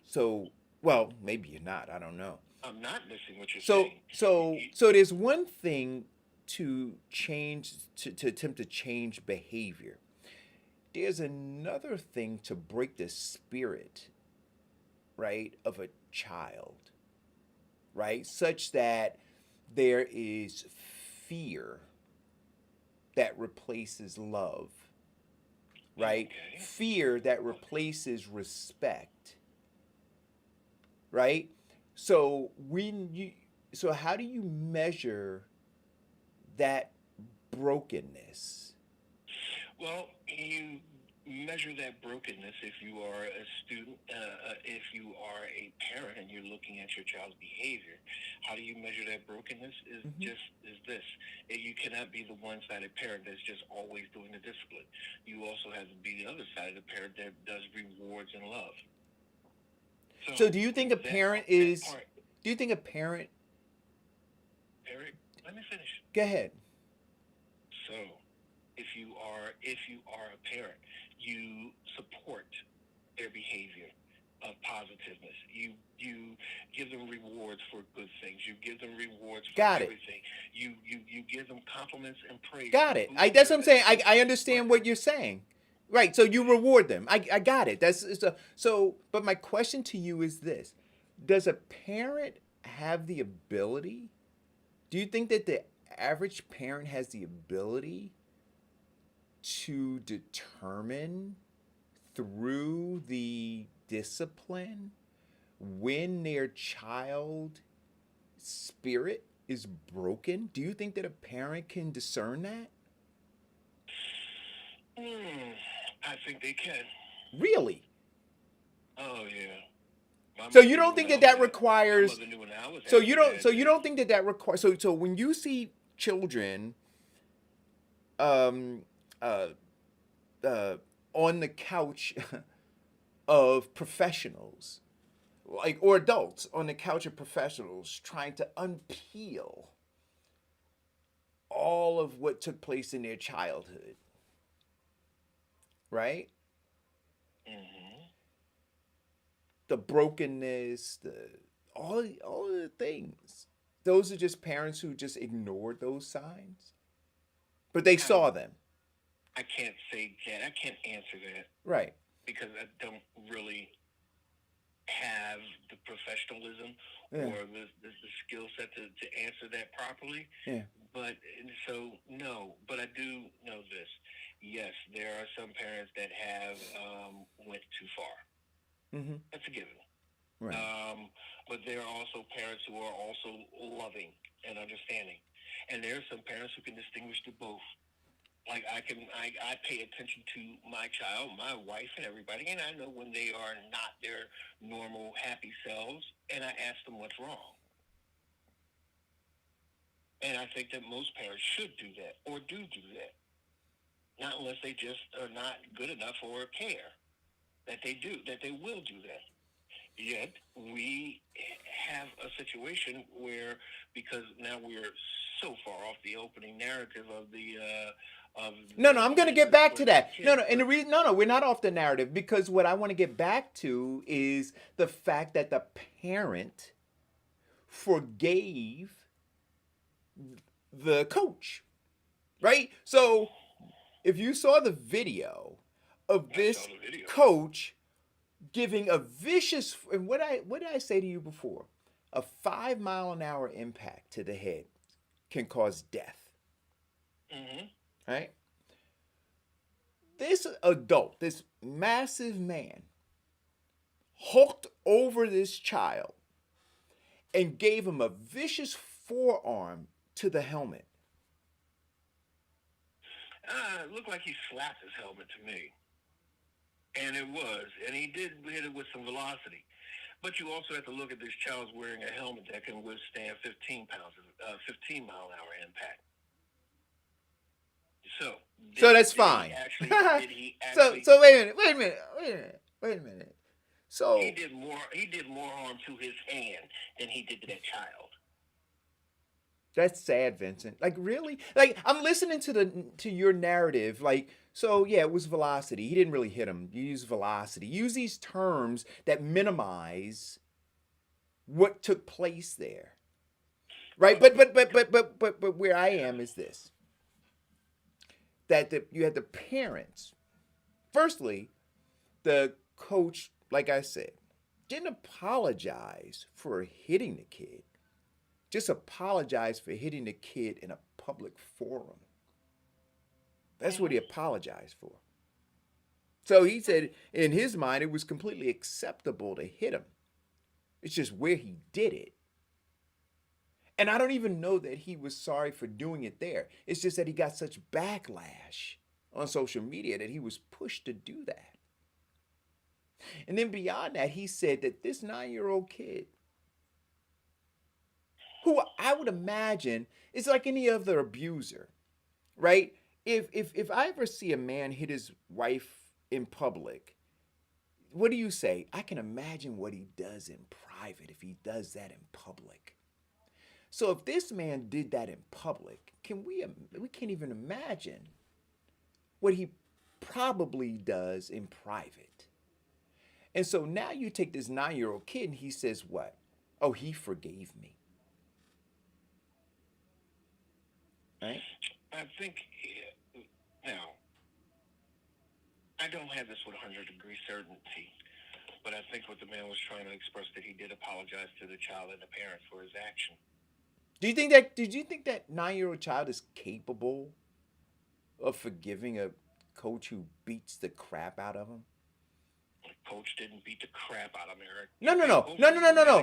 well, maybe you're not. I don't know. I'm not missing what you're saying. So there's one thing to change to attempt to change behavior. There's another thing to break the spirit, right, of a child, right? Such that there is fear that replaces love, right? Okay. Fear that replaces respect, right? So how do you measure that brokenness? Well, you measure that brokenness if you are a student, if you are a parent and you're looking at your child's behavior. How do you measure that brokenness? Is this. You cannot be the one-sided parent that's just always doing the discipline. You also have to be the other side of the parent that does rewards and love. So do you think a parent is... Do you think a parent... Eric, let me finish. Go ahead. So, if you are a parent, you support their behavior of positiveness. You give them rewards for good things. You give them rewards for everything. You give them compliments and praise. Got it. That's what I'm saying. I understand what you're saying. Right. So you reward them. I got it. But my question to you is this: does a parent have the ability? Do you think that the average parent has the ability to determine through the discipline when their child spirit is broken? Do you think that a parent can discern that? I think they can. Really? Oh yeah. So you don't think that requires? So you don't think that requires? So when you see children, on the couch of professionals, or adults on the couch of professionals, trying to unpeel all of what took place in their childhood, right? the brokenness, all of the things. Those are just parents who just ignored those signs, but they saw them. I can't say that. I can't answer that Right. because I don't really have the professionalism Yeah. or the skill set to answer that properly. Yeah. But so no, but I do know this. Yes, there are some parents that have went too far. Mm-hmm. That's a given. Right. But there are also parents who are also loving and understanding, and there are some parents who can distinguish the both. Like I pay attention to my child, my wife, and everybody, and I know when they are not their normal happy selves, and I ask them what's wrong. And I think that most parents should do that or do that. Not unless they just are not good enough or care that they will do that. Yet we have a situation where, because now we're so far off the opening narrative of the No, I'm going to get back to that. kids, No, and the reason, no, we're not off the narrative, because what I want to get back to is the fact that the parent forgave the coach, right? So if you saw the video of this coach giving a vicious, and what did I say to you before? A 5-mile-an-hour impact to the head can cause death. Mm-hmm. Right? This adult, this massive man, hooked over this child and gave him a vicious forearm to the helmet. It looked like he slapped his helmet to me. And it was. And he did hit it with some velocity. But you also have to look at this child's wearing a helmet that can withstand 15 mile-an-hour impact. So That's fine. Did he actually, so wait a minute. So he did more harm to his hand than he did to that child. That's sad, Vincent. Like, really? Like, I'm listening to your narrative. Like, so yeah, it was velocity. He didn't really hit him. You use velocity. Use these terms that minimize what took place there. Right? But where I am is this. That you had the parents. Firstly, the coach, like I said, didn't apologize for hitting the kid. Just apologize for hitting the kid in a public forum. That's what he apologized for. So he said in his mind it was completely acceptable to hit him. It's just where he did it. And I don't even know that he was sorry for doing it there. It's just that he got such backlash on social media that he was pushed to do that. And then beyond that, he said that this 9-year-old kid, who I would imagine is like any other abuser, right? If I ever see a man hit his wife in public, what do you say? I can imagine what he does in private if he does that in public. So if this man did that in public, we can't even imagine what he probably does in private. And so now you take this 9-year-old kid and he says what? Oh, he forgave me. Right? I think, now, I don't have this with 100-degree certainty, but I think what the man was trying to express that he did apologize to the child and the parents for his action. Did you think that 9-year-old child is capable of forgiving a coach who beats the crap out of him? The coach didn't beat the crap out of him, Eric. No.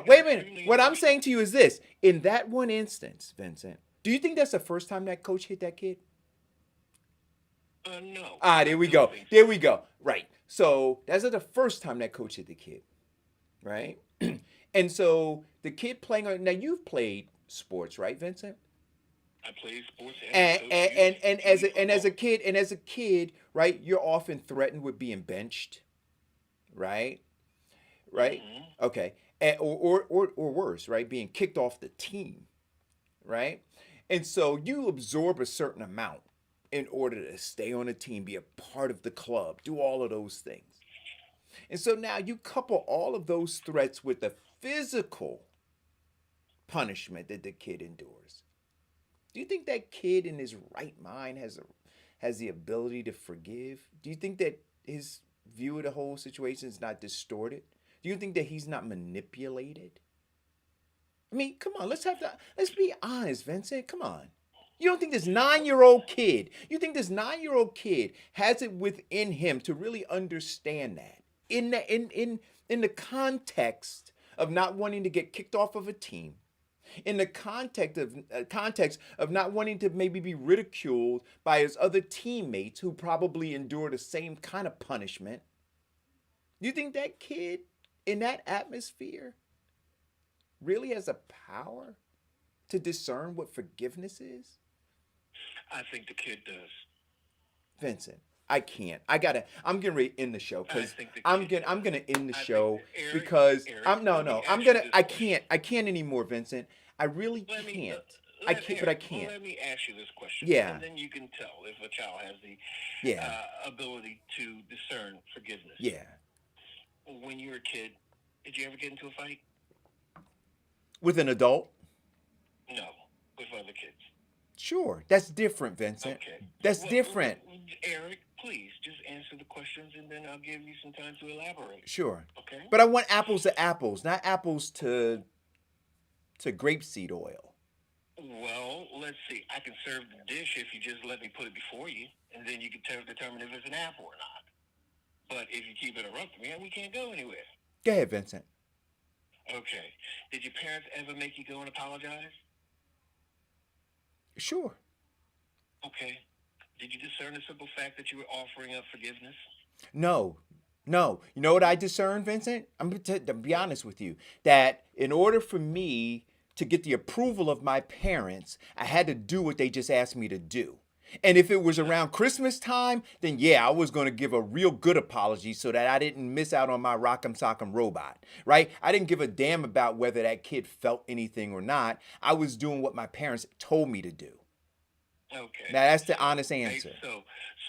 Wait a minute. What I'm saying to you is this. In that one instance, Vincent, do you think that's the first time that coach hit that kid? No. There we go. There we go. Right. So that's not the first time that coach hit the kid. Right? And so the kid playing on, now you've played sports, right, Vincent? I played sports and as a kid, right, you're often threatened with being benched. Right? Mm-hmm. Okay. Or worse, right? Being kicked off the team. Right? And so you absorb a certain amount in order to stay on a team, be a part of the club, do all of those things. And so now you couple all of those threats with the physical punishment that the kid endures. Do you think that kid in his right mind has the ability to forgive? Do you think that his view of the whole situation is not distorted? Do you think that he's not manipulated? I mean, come on, let's be honest, Vincent. Come on. You don't think this 9-year-old kid, you think this 9-year-old kid has it within him to really understand that? In the context of not wanting to get kicked off of a team, in the context of not wanting to maybe be ridiculed by his other teammates who probably endure the same kind of punishment. You think that kid in that atmosphere really has a power to discern what forgiveness is? I think the kid does. Vincent, I can't. I'm getting ready to end the show because I'm gonna end the show because I can't anymore, Vincent. I really can't. I can't. Let me ask you this question. Yeah. And then you can tell if a child has the ability to discern forgiveness. Yeah. When you were a kid, did you ever get into a fight? With an adult? No, with other kids. Sure, that's different, Vincent. Okay. That's different. Eric, please just answer the questions and then I'll give you some time to elaborate. Sure. Okay. But I want apples to apples, not apples to grapeseed oil. Well, let's see. I can serve the dish if you just let me put it before you, and then you can determine if it's an apple or not. But if you keep interrupting me, we can't go anywhere. Go ahead, Vincent. Okay. Did your parents ever make you go and apologize? Sure. Okay. Did you discern the simple fact that you were offering up forgiveness? No. You know what I discern, Vincent? I'm going to be honest with you. That in order for me to get the approval of my parents, I had to do what they just asked me to do. And if it was around Christmas time, then yeah, I was going to give a real good apology so that I didn't miss out on my Rock'em Sock'em Robot, right? I didn't give a damn about whether that kid felt anything or not. I was doing what my parents told me to do. Okay. Now that's the honest answer.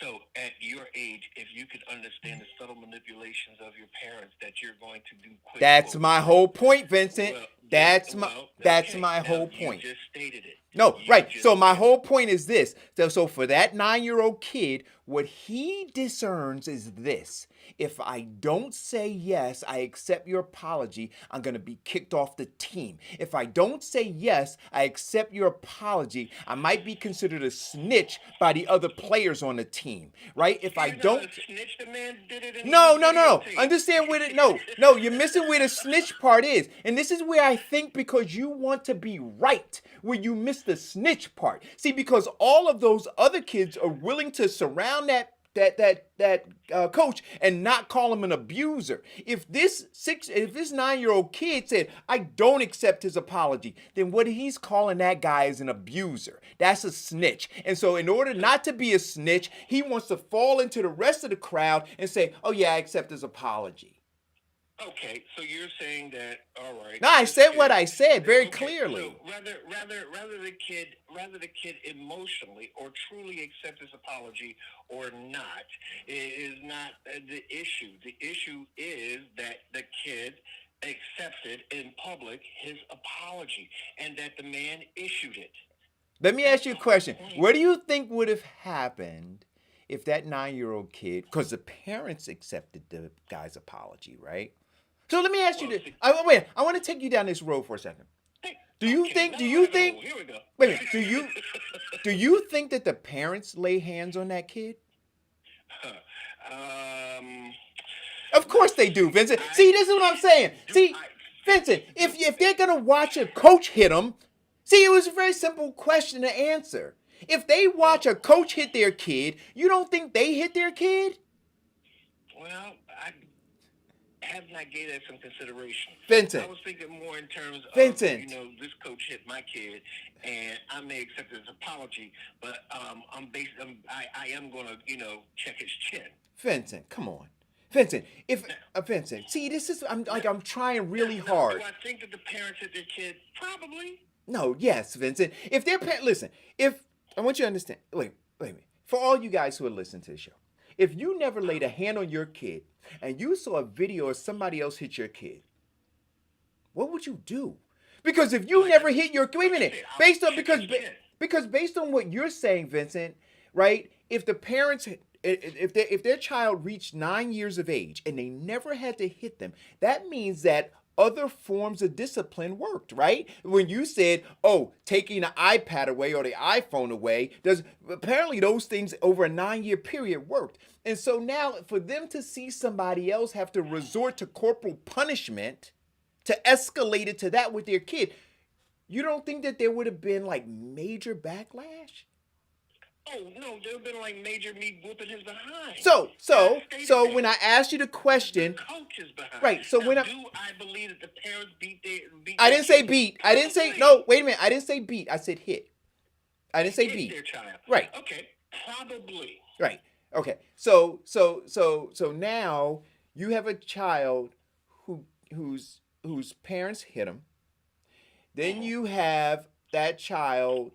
So at your age, if you could understand the subtle manipulations of your parents that you're going to do quick. That's my whole point, Vincent. Well, that's okay. my whole You point. just stated it. No, right. So my whole point is this. So for that 9-year-old kid, what he discerns is this. If I don't say yes, I accept your apology, I'm going to be kicked off the team. If I don't say yes, I accept your apology, I might be considered a snitch by the other players on the team, right? If I don't... Snitch, the man did it No. Understand where it... No, you're missing where the snitch part is. And this is where I think because you want to be right, where you miss the snitch part. See, because all of those other kids are willing to surround that coach and not call him an abuser. If this 9-year-old kid said, I don't accept his apology, then what he's calling that guy is an abuser. That's a snitch. And so in order not to be a snitch, he wants to fall into the rest of the crowd and say, oh yeah, I accept his apology. Okay, so you're saying that, all right. No, I said what I said very clearly. So rather the kid emotionally or truly accept his apology or not is not the issue. The issue is that the kid accepted in public his apology and that the man issued it. Let me ask you a question. What do you think would have happened if that 9-year-old kid, because the parents accepted the guy's apology, right? So let me ask you this. I want to take you down this road for a second. Do you think, Here we go. wait a minute, do you think that the parents lay hands on that kid? Of course they do, Vincent. See, this is what I'm saying. See, Vincent, if they're going to watch a coach hit them, see, it was a very simple question to answer. If they watch a coach hit their kid, you don't think they hit their kid? Well, I have not gave that some consideration. Vincent. I was thinking more in terms of, Vincent. This coach hit my kid, and I may accept his apology, but I am going to, check his chin. Vincent, come on. Vincent, Vincent, see, this is, I'm trying really hard. Do I think that the parents hit their kid? Probably. No, yes, Vincent. If I want you to understand, wait a minute. For all you guys who are listening to the show, if you never laid a hand on your kid and you saw a video of somebody else hit your kid, what would you do? Because if you never hit your, wait a minute, because based on what you're saying, Vincent, right? If the parents, if their child reached 9 years of age and they never had to hit them, that means that other forms of discipline worked, right? When you said, oh, taking the iPad away or the iPhone away, apparently those things over a 9-year period worked. And so now for them to see somebody else have to resort to corporal punishment to escalate it to that with their kid, you don't think that there would have been like major backlash? Oh no, there would have been like major me whooping his behind. So when I asked you the question, the coach is behind. Right? So now, when do I believe that the parents beat I didn't say kids? beat. I didn't say no. Wait a minute. I didn't say beat. I said hit. I didn't say Hit beat. their child. Right. Okay. Probably. Right. Okay. So now you have a child whose parents hit him. Then you have that child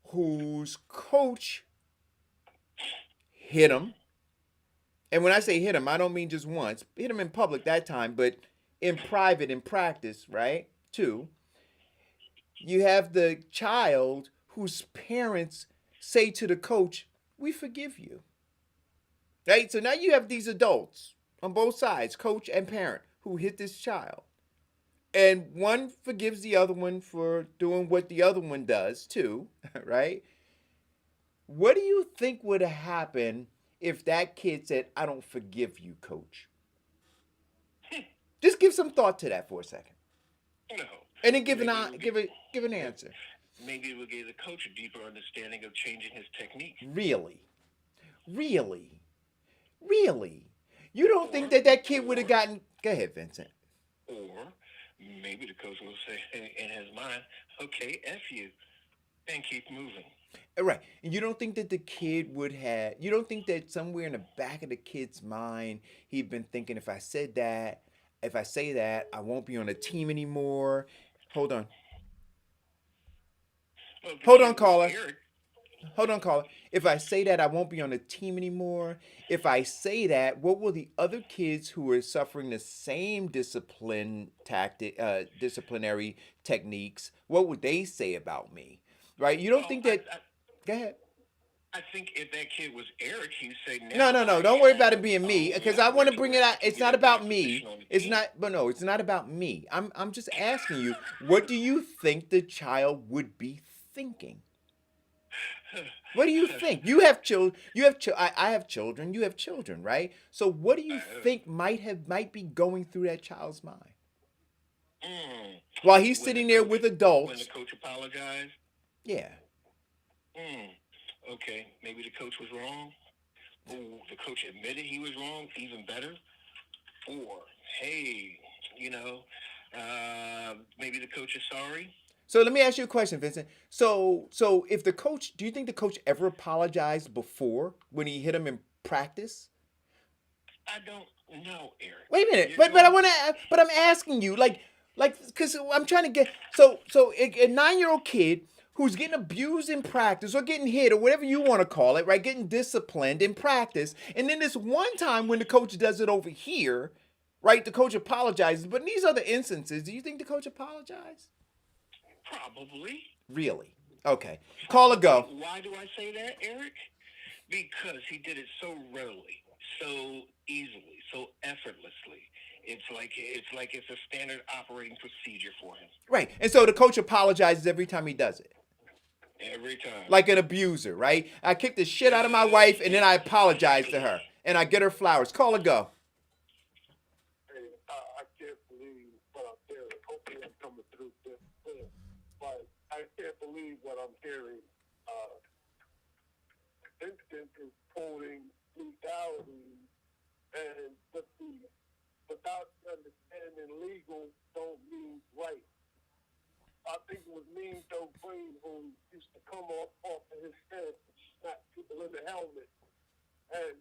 whose coach hit him. And when I say hit him, I don't mean just once. Hit him in public that time, but in private, in practice, right? Too. You have the child whose parents say to the coach, we forgive you. Right? So now you have these adults on both sides, coach and parent, who hit this child. And one forgives the other one for doing what the other one does too, right? What do you think would have happened if that kid said, I don't forgive you, coach? Just give some thought to that for a second. No. And then give an answer. Maybe it would give the coach a deeper understanding of changing his technique. Really? You don't think that kid would have gotten... Go ahead, Vincent. Or maybe the coach will say in his mind, okay, F you, and keep moving. Right. And you don't think that the kid would have... You don't think that somewhere in the back of the kid's mind, he'd been thinking, if I say that, I won't be on the team anymore. Hold on. Well, Hold on, caller. If I say that, I won't be on the team anymore. If I say that, what will the other kids who are suffering the same disciplinary techniques, what would they say about me? Right? You don't think that... Go ahead. I think if that kid was Eric, he'd say... No. Don't worry about it being me, because I want to bring it out. It's not about me. It's not about me. I'm just asking you, what do you think the child would be thinking? What do you think? You have children. I have children. You have children, right? So what do you think might be going through that child's mind while he's sitting there with adults? When the coach apologized? Yeah. Okay, maybe the coach was wrong. Ooh, the coach admitted he was wrong, even better. Or, hey, maybe the coach is sorry. So let me ask you a question, Vincent. So if the coach, do you think the coach ever apologized before when he hit him in practice? I don't know, Eric. Wait a minute, but I'm asking you, because I'm trying to get, so a 9-year-old kid who's getting abused in practice or getting hit or whatever you want to call it, right? Getting disciplined in practice. And then this one time when the coach does it over here, right? The coach apologizes. But in these other instances, do you think the coach apologized? Probably. Really? Okay. Call or go. Why do I say that, Eric? Because he did it so readily, so easily, so effortlessly. It's like it's a standard operating procedure for him. Right. And so the coach apologizes every time he does it. Every time. Like an abuser, right? I kick the shit out of my wife and then I apologize to her. And I get her flowers. Call or go. Hey, I can't believe what I'm hearing. Hopefully I'm coming through this clear. But I can't believe what I'm hearing. Instant is quoting legality and without understanding legal don't mean right. I think it was Mean Joe Green who used to come off of his head and smack people in the helmet. And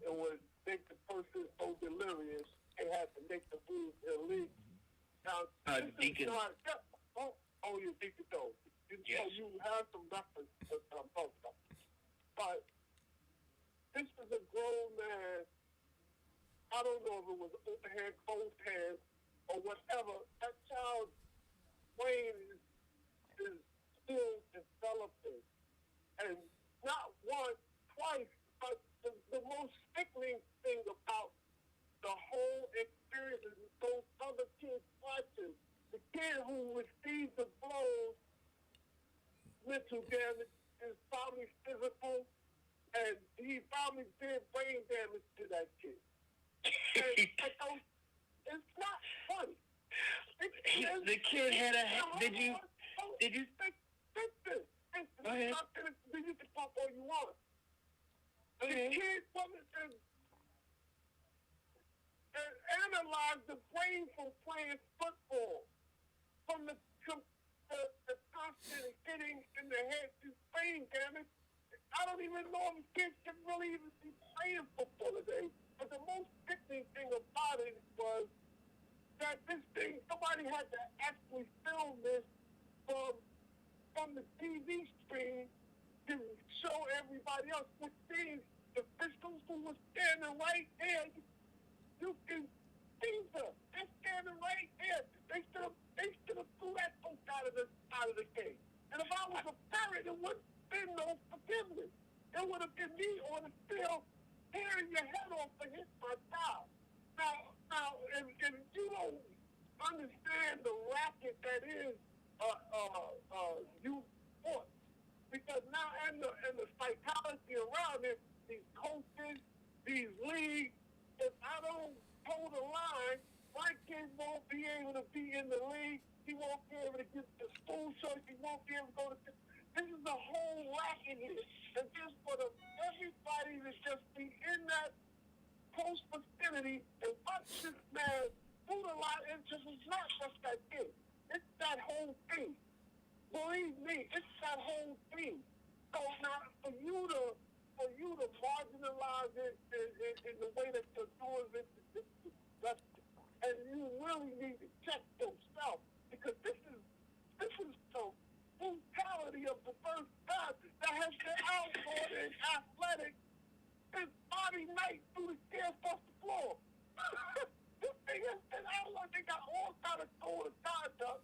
it would make the person so delirious, they had to make the move illegal. Now, Deacon. You Deacon Joe. Yes. So you have some reference to what I'm talking about. But this is a grown man. I don't know if it was open hand, closed hand, or whatever. That child's brain is still developing. And not once, twice, but the most sickening thing about the whole experience is those other kids watching. The kid who received the blows, mental damage, is probably physical, and he probably did brain damage to that kid. And it's not funny. The kid had a. Did you? Think this. Go ahead. You can talk all you want. The kid and analyze the brain from playing football, from the constant hitting in the head to brain damage. I don't even know if kids can really even be playing football today. But the most sickening thing about it was that this thing, somebody had to actually film this from the TV screen to show everybody else, which means the officials who were standing right there, you can see them. They're standing right there. They should have threw that coach out of the game. And if I was a parent, it wouldn't been no forgiveness. It would have been me on the field tearing your head off for hitting my child. Now, if you don't understand the racket that is youth sports, because now and the psychology around it, these coaches, these leagues, if I don't hold the line, my kid won't be able to be in the league. He won't be able to get to school shirts. He won't be able to go to. This is the whole racket here, and just for everybody to just be in that close vicinity and watch this man do a lot. And it's not just that kid. It's that whole thing. Believe me, it's that whole thing. So now, for you to marginalize it in the way that you're doing it, and you really need to check yourself, because this is the brutality of the first time that has been outlawed in athletics since Bobby Knight threw the stairs off the floor. This thing has been outlawed. They got all kind of code of conduct.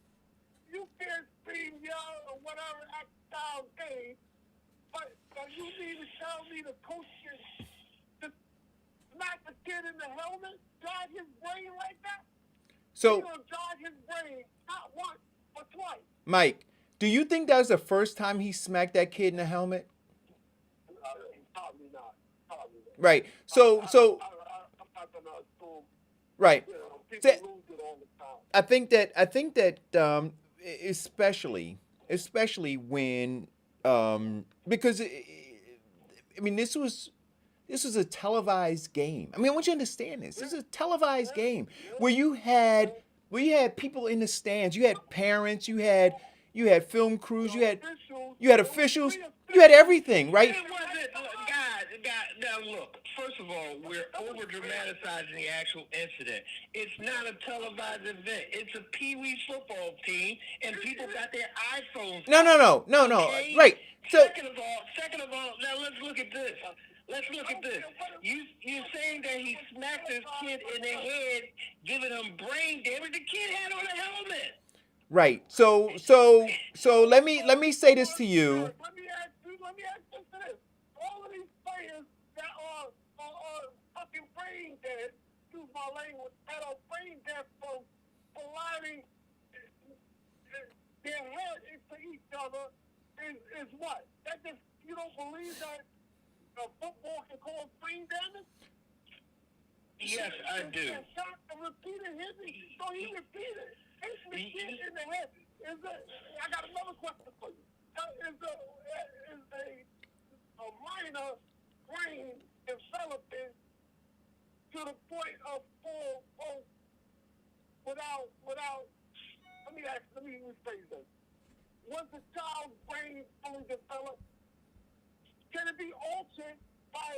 You can't scream, yell, or whatever act style game, but you need to tell me the coach can just smack the kid in the helmet, jog his brain like that? So, jog his brain not once, but twice. Mike, do you think that was the first time he smacked that kid in the helmet? Probably not. Right. So. I'm not gonna assume. Right. People lose it all the time. I think that especially when because I mean this was a televised game. I mean, I want you to understand this. This is a televised game where you had people in the stands. You had parents. You had film crews. You had officials. You had everything, right? It wasn't, guys, now look, first of all, we're over-dramatizing the actual incident. It's not a televised event. It's a Pee-wee football team, and people got their iPhones. No. Okay? Right. So, Second of all, now let's look at this. You're saying that he smacked this kid in the head, giving him brain damage. The kid had on a helmet. right. So let me say this to you. Let me ask you this. All of these players that are fucking brain dead, excuse my language, that are brain dead from colliding their head into each other is what? That just, you don't believe that football can cause brain damage? Yes, I do. Shot and repeated hitting. So he repeated. It's the kid in the head. I got another question for you. Is a minor brain developing to the point of full without let me rephrase this. Was the child's brain fully developed? Can it be altered by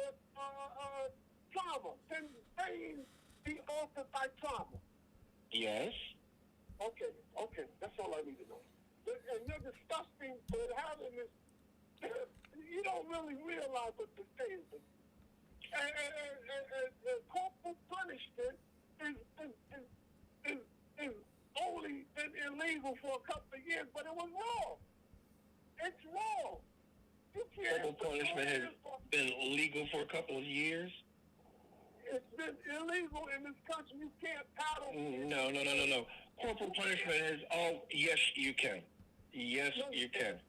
trauma? Can brain be altered by trauma? Yes. Okay. That's all I need to know. And you're disgusting for having this. You don't really realize what you're saying. And corporal punishment is only been illegal for a couple of years, but it was wrong. It's wrong. You can't. Corporal punishment has been legal for a couple of years. It's been illegal in this country. You can't paddle. No. Corporal punishment is yes, you can. Yes, you can.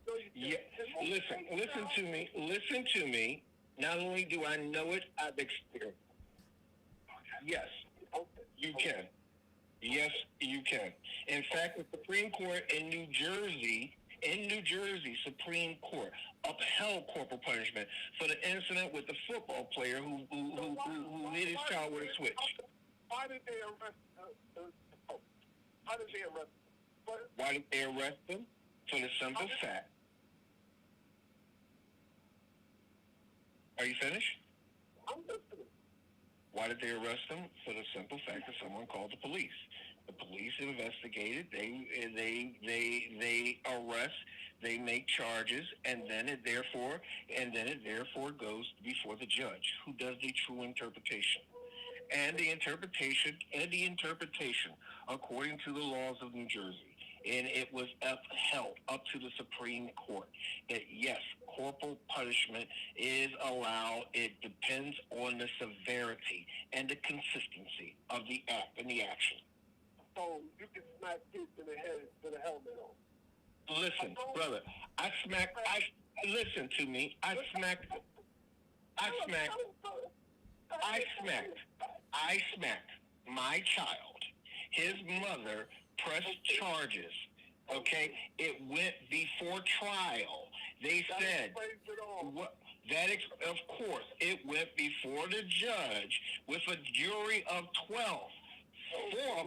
Listen to me. Not only do I know it, I've experienced it. Yes, you can. Yes, you can. In fact, the Supreme Court in New Jersey, Supreme Court upheld corporal punishment for the incident with the football player who hit his child with a switch. Why did they arrest him? Why did they arrest him? Why did they arrest him? For the simple fact. Are you finished? I'm listening. Why did they arrest him? For the simple fact that someone called the police. The police investigated. They arrest. They make charges, and then it therefore goes before the judge, who does the true interpretation. And the interpretation, according to the laws of New Jersey, and it was upheld up to the Supreme Court, that yes, corporal punishment is allowed. It depends on the severity and the consistency of the act and the action. So you can smack kids in the head with a helmet on. Listen, brother, listen to me. I smacked my child. His mother pressed charges. Okay, it went before trial. They said, of course, it went before the judge with a jury of 12. Four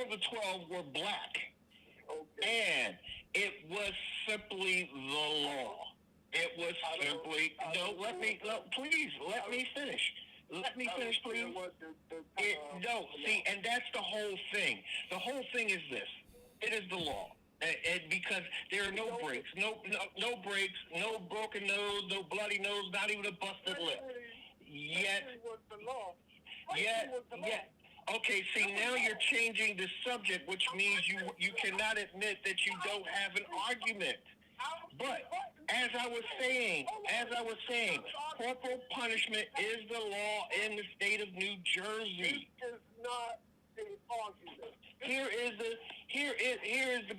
of the 12 were black. And it was simply the law. It was simply, please, let me finish. Let me finish, please. And that's the whole thing. The whole thing is this. It is the law. And because there are no breaks, no breaks, no broken nose, no bloody nose, not even a busted lip. Yet. Okay, see, now you're changing the subject, which means you cannot admit that you don't have an argument. But as I was saying, corporal punishment is the law in the state of New Jersey. This is not an argument. Here is the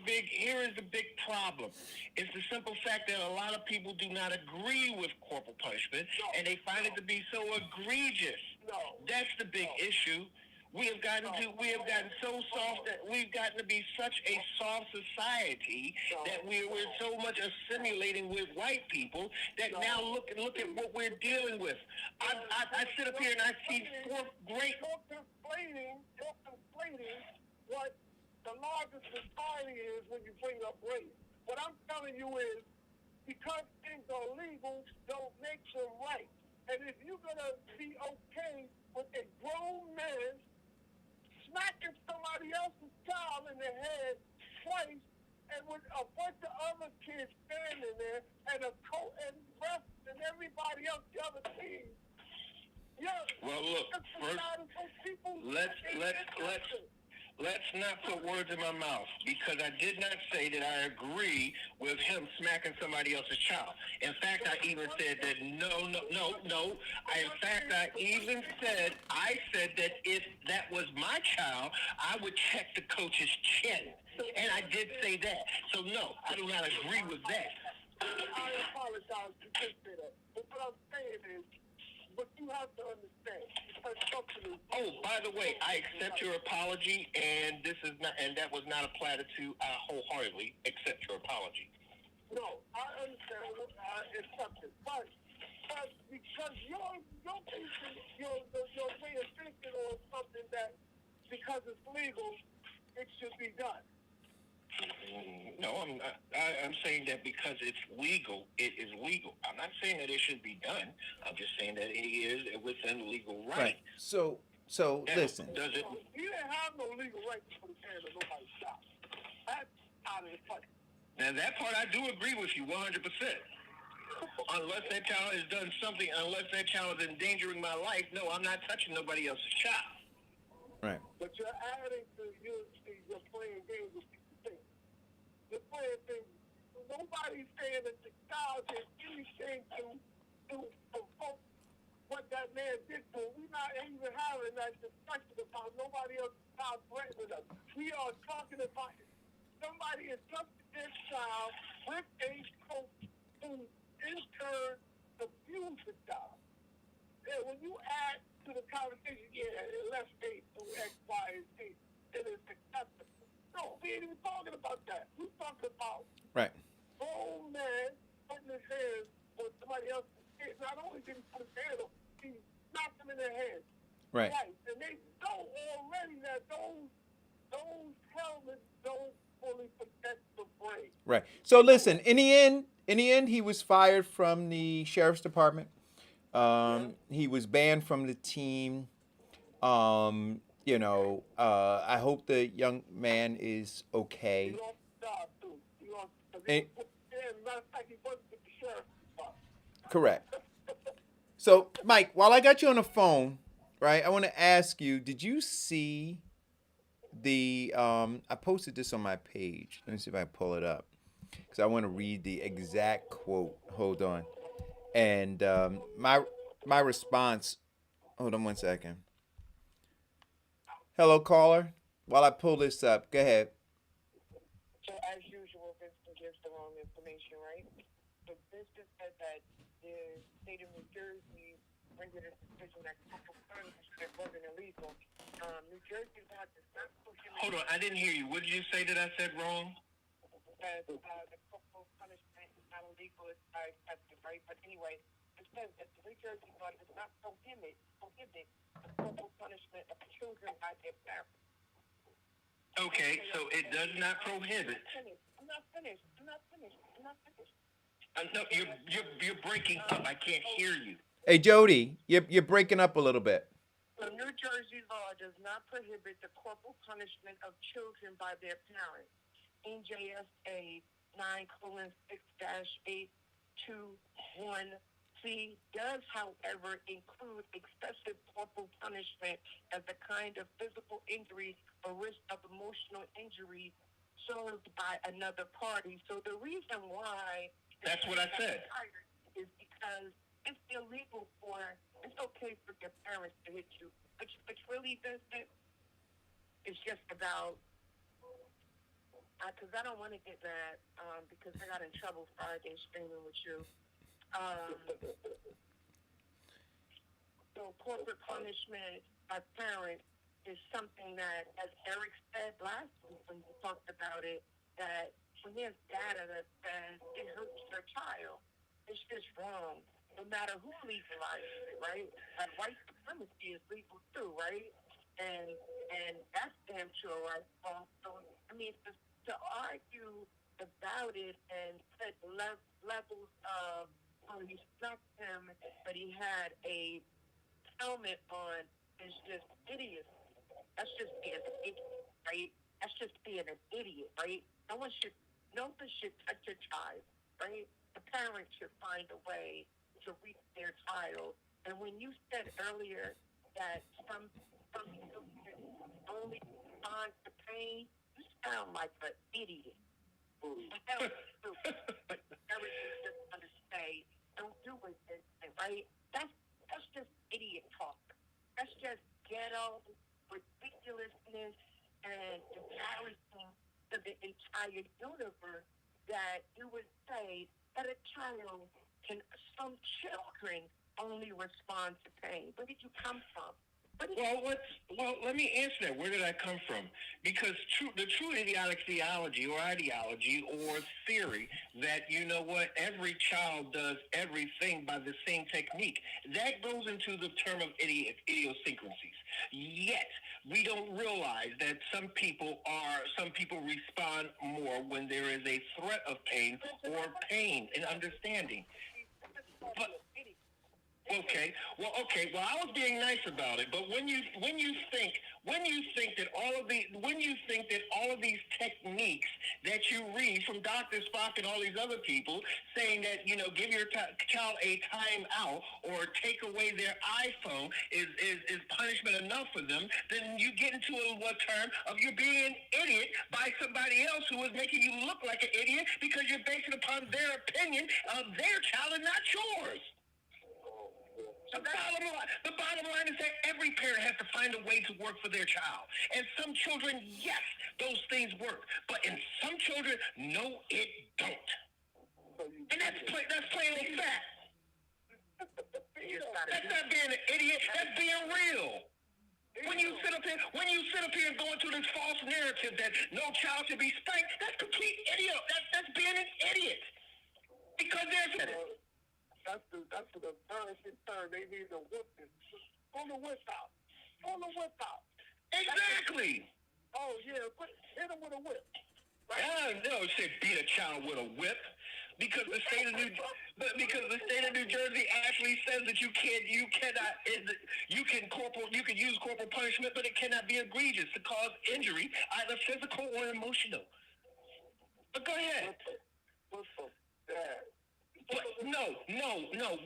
big problem. It's the simple fact that a lot of people do not agree with corporal punishment, and they find it to be so egregious. That's the big issue. We have gotten so soft that we've gotten to be such a soft society that we're so much assimilating with white people that now look at what we're dealing with. I sit up here and I see four great. You're conflating what the largest society is when you bring up race. What I'm telling you is, because things are legal, don't make them right. And if you're gonna be okay with a grown man smacking somebody else's child in the head twice, and with a bunch of other kids standing there, and a coach and refs and everybody else, the other team. Well, look, first, let's not put words in my mouth, because I did not say that I agree with him smacking somebody else's child. In fact, I even said that no. I said that if that was my child, I would check the coach's chin. And I did say that. So no, I do not agree with that. I apologize to say that. But what I'm saying is, but you have to understand. Oh, by the way, I accept your apology, and that was not a platitude. I wholeheartedly accept your apology. No, I understand. I accept it, but because your way of thinking on something that because it's legal, it should be done. No, I'm not. I'm saying that because it's legal, it is legal. I'm not saying that it should be done. I'm just saying that it is within legal right. So now, listen. You didn't have no legal right to put his hand on nobody's shop. That's out of the fight. Now, that part I do agree with you 100%. Unless that child has done something, unless that child is endangering my life, no, I'm not touching nobody else's child. Right. But you're adding to you're playing games with things. You're playing things. Nobody's saying that the child did anything to provoke what that man did to him. We're not even having that discussion about nobody else's child threatening us. We are talking about somebody entrusted their child with a coach who in turn abused the child. And when you add to the conversation, let's say through X, Y, and Z, it is acceptable. No, we ain't even talking about that. We're talking about Right. grown man putting his hands on somebody else's head. Not only did he put his hand on, he knocked them in their head. Right. And they know already that those helmets don't fully protect the brain. Right. So listen, in the end, he was fired from the sheriff's department. He was banned from the team. I hope the young man is okay. He lost the job too. He lost And- matter of fact, he wasn't with the sheriff's department. Correct. So, Mike, while I got you on the phone, right, I want to ask you, did you see the, I posted this on my page. Let me see if I can pull it up. Because I want to read the exact quote. Hold on. And my response, hold on one second. Hello, caller. While I pull this up, go ahead. So as usual, Vincent gives the wrong information, right? So Vincent said that the state of New Jersey rendered a decision that corporal punishment wasn't illegal. New Jersey law does not prohibit. Hold on, I didn't hear you. What did you say that I said wrong? That the corporal punishment is not illegal, it's not accepted, right? But anyway, it says that the New Jersey law does not prohibit the corporal punishment of children by their parents. Okay, so it does not prohibit. I'm not finished. No, you're breaking up. I can't hear you. Hey, Jody, you're breaking up a little bit. The New Jersey law does not prohibit the corporal punishment of children by their parents. NJSA 9:6-821C does, however, include excessive corporal punishment as a kind of physical injury or risk of emotional injury served by another party. So the reason why That's what I said. is because it's illegal it's okay for your parents to hit you. But really, Vincent, it's just about, because I don't want to get mad, because I got in trouble Friday streaming with you. So corporate punishment by parents is something that, as Eric said last week when we talked about it, that when there's data that says it hurts your child, it's just wrong. No matter who legalizes it, right? Like white supremacy is legal too, right? And that's damn sure right. So I mean, to argue about it and put levels of, he snuck him, but he had a helmet on, is just idiot. That's just being an idiot, right? That's just being an idiot, right? No one should touch a child, right? The parents should find a way to reach their child. And when you said earlier that some people only respond to pain, you sound like an idiot. But everything just want to say, don't do it, right? That's just idiot talk. That's just ghetto ridiculousness and embarrassing to the entire universe that you would say that a child some children only respond to pain. Where did you come from? Well, let me answer that. Where did I come from? Because the true idiotic theology or ideology or theory that, you know what, every child does everything by the same technique, that goes into the term of idiosyncrasies. Yet, we don't realize that some people respond more when there is a threat of pain or pain and understanding. Okay. Well, I was being nice about it, but when you think that all of these techniques that you read from Dr. Spock and all these other people saying that give your child a timeout or take away their iPhone is punishment enough for them, then you get into a term of you being an idiot by somebody else who is making you look like an idiot because you're basing it upon their opinion of their child and not yours. The bottom line is that every parent has to find a way to work for their child. And some children, yes, those things work. But in some children, no, it don't. And that's plain old fact. That's not being an idiot. That's being real. When you sit up here and go into this false narrative that no child should be spanked, that's complete idiot. That's being an idiot. Because there's That's the embarrassing term. They need to whip it. Pull the whip out. Exactly. Oh yeah, hit him with a whip. Right? No, it said beat a child with a whip because the state of New Jersey actually says that you can use corporal punishment, but it cannot be egregious to cause injury, either physical or emotional. But go ahead. But no.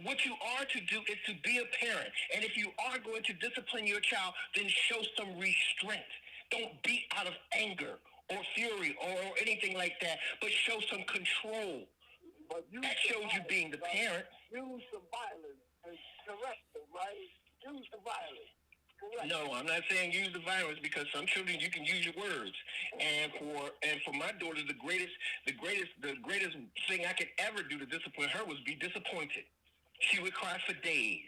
What you are to do is to be a parent. And if you are going to discipline your child, then show some restraint. Don't beat out of anger or fury or anything like that, but show some control. That shows you being the parent. Use some violence and correct them, right? Use the violence. Correct. No, I'm not saying use the violence because some children you can use your words. And for my daughter, the greatest thing I could ever do to discipline her was be disappointed. She would cry for days.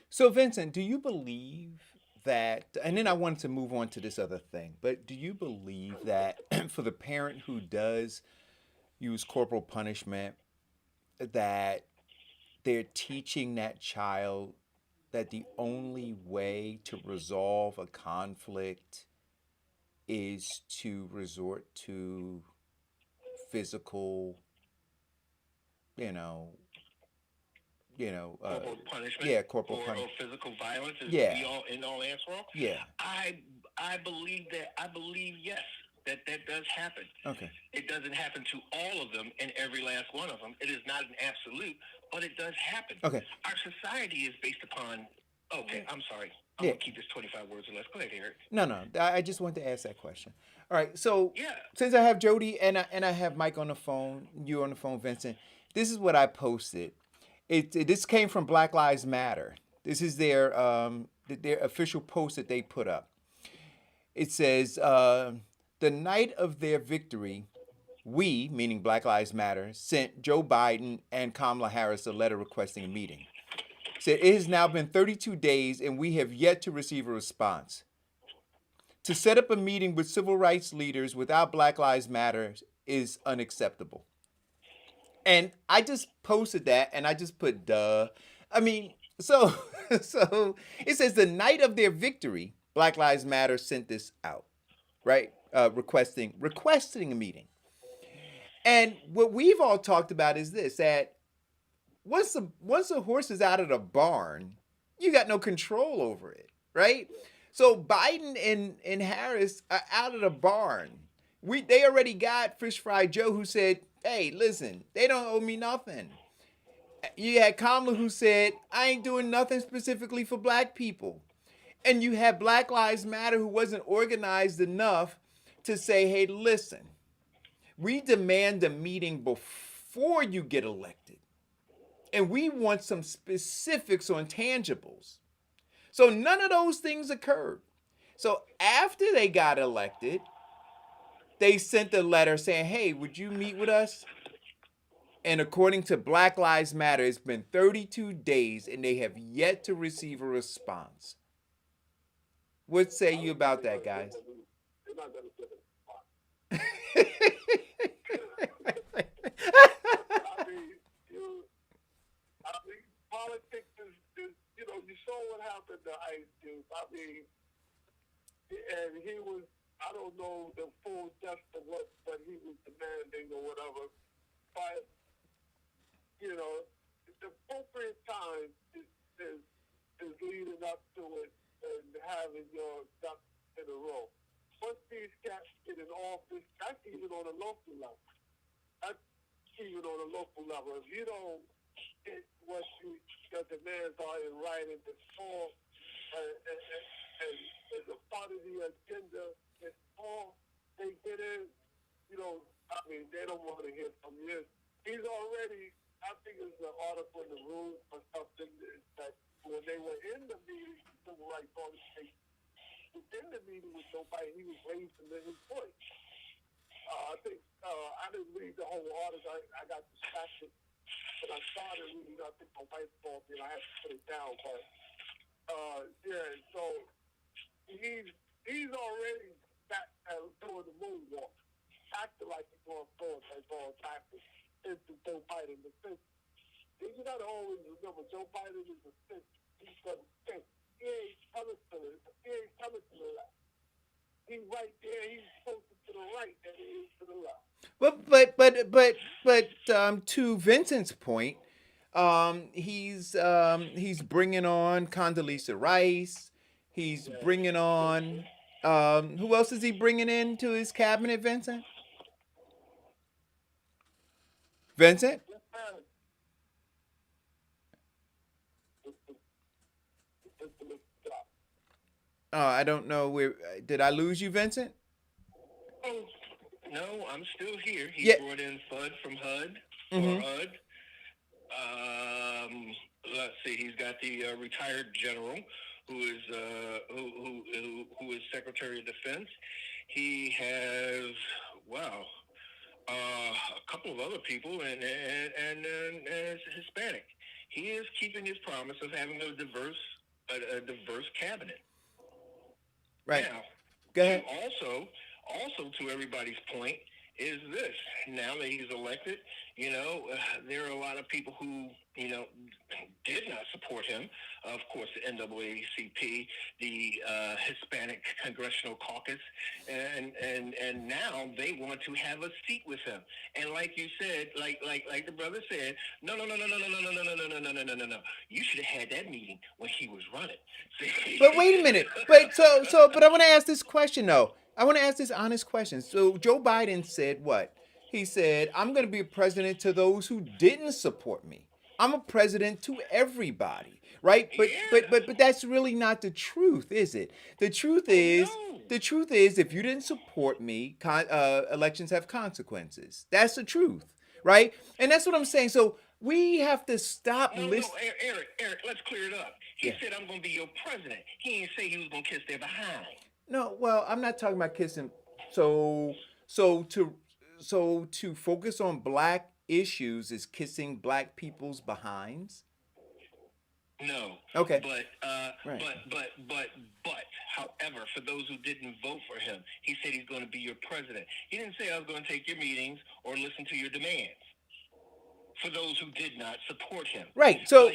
So, Vincent, do you believe that, and then I wanted to move on to this other thing, but do you believe that for the parent who does use corporal punishment, that they're teaching that child that the only way to resolve a conflict is to resort to physical, corporal punishment? Yeah, corporal or punishment. Or physical violence is Yeah. in all answer all? Yeah. I believe yes. That does happen. Okay. It doesn't happen to all of them and every last one of them. It is not an absolute, but it does happen. Okay. Our society is based upon. Okay, I'm sorry. I'm Yeah. gonna keep this 25 words or less. Go ahead, Eric. No. I just wanted to ask that question. All right. So Yeah. since I have Jody and I have Mike on the phone, you on the phone, Vincent, this is what I posted. This came from Black Lives Matter. This is their official post that they put up. It says, the night of their victory, we, meaning Black Lives Matter, sent Joe Biden and Kamala Harris a letter requesting a meeting. Said it has now been 32 days and we have yet to receive a response. To set up a meeting with civil rights leaders without Black Lives Matter is unacceptable. And I just posted that and I just put duh. I mean, so it says the night of their victory, Black Lives Matter sent this out, right? Requesting a meeting. And what we've all talked about is this, that once the horse is out of the barn, you got no control over it, right? So Biden and Harris are out of the barn. They already got Fish Fry Joe who said, hey, listen, they don't owe me nothing. You had Kamala who said, I ain't doing nothing specifically for black people. And you had Black Lives Matter who wasn't organized enough to say, hey, listen, we demand a meeting before you get elected. And we want some specifics on tangibles. So none of those things occurred. So after they got elected, they sent a letter saying, hey, would you meet with us? And according to Black Lives Matter, it's been 32 days and they have yet to receive a response. What say you about that, guys? Politics is you saw what happened to Ice Cube. I mean, and he was, I don't know the full depth of what he was demanding or whatever, but, the appropriate time is leading up to it and having your ducks in a row. Once these cats get in office, that's even on a local level. That's even on a local level. If you don't get what your demands are in writing before and as a part of the agenda before they get in, I mean, they don't want to hear from you. He's already, I think there's an article in the room or something that when they were in the meeting, civil rights organization, in the meeting with nobody, he was raising his voice. I think I didn't read the whole article. I got distracted when I started reading. I think my wife called me and I had to put it down. But yeah, so he's already back doing the moonwalk, acting like he's going forward and going backwards into Joe Biden. You got to always remember, Joe Biden is a fifth. He's going to think. He ain't coming to the left. He's right there. He's closer to the right than he is to the left. But to Vincent's point, he's bringing on Condoleezza Rice. He's bringing on who else is he bringing into his cabinet, Vincent? Vincent? Oh, I don't know where. Did I lose you, Vincent? Oh, no, I'm still here. He Yeah. brought in Fudd from HUD Mhm. for HUD. Let's see. He's got the retired general who is who is Secretary of Defense. He has a couple of other people and Hispanic. He is keeping his promise of having a diverse cabinet. Right. Now, Go ahead. Also to everybody's point is this: now that he's elected, there are a lot of people who did not support him. Of course, the NAACP, the Hispanic Congressional Caucus, and now they want to have a seat with him. And like you said, like the brother said, no. You should have had that meeting when he was running. But wait a minute. But but I want to ask this question though. I want to ask this honest question. So Joe Biden said what? He said, "I'm going to be a president to those who didn't support me. I'm a president to everybody." Right? But that's really not the truth, is it? The truth is if you didn't support me, elections have consequences. That's the truth, right? And that's what I'm saying. So we have to stop listening. No, Eric, let's clear it up. He said, I'm going to be your president. He didn't say he was going to kiss their behind. No, well, I'm not talking about kissing. So to focus on black issues is kissing black people's behinds. No. Okay. But however, for those who didn't vote for him, he said he's going to be your president. He didn't say I was going to take your meetings or listen to your demands. For those who did not support him, right? So,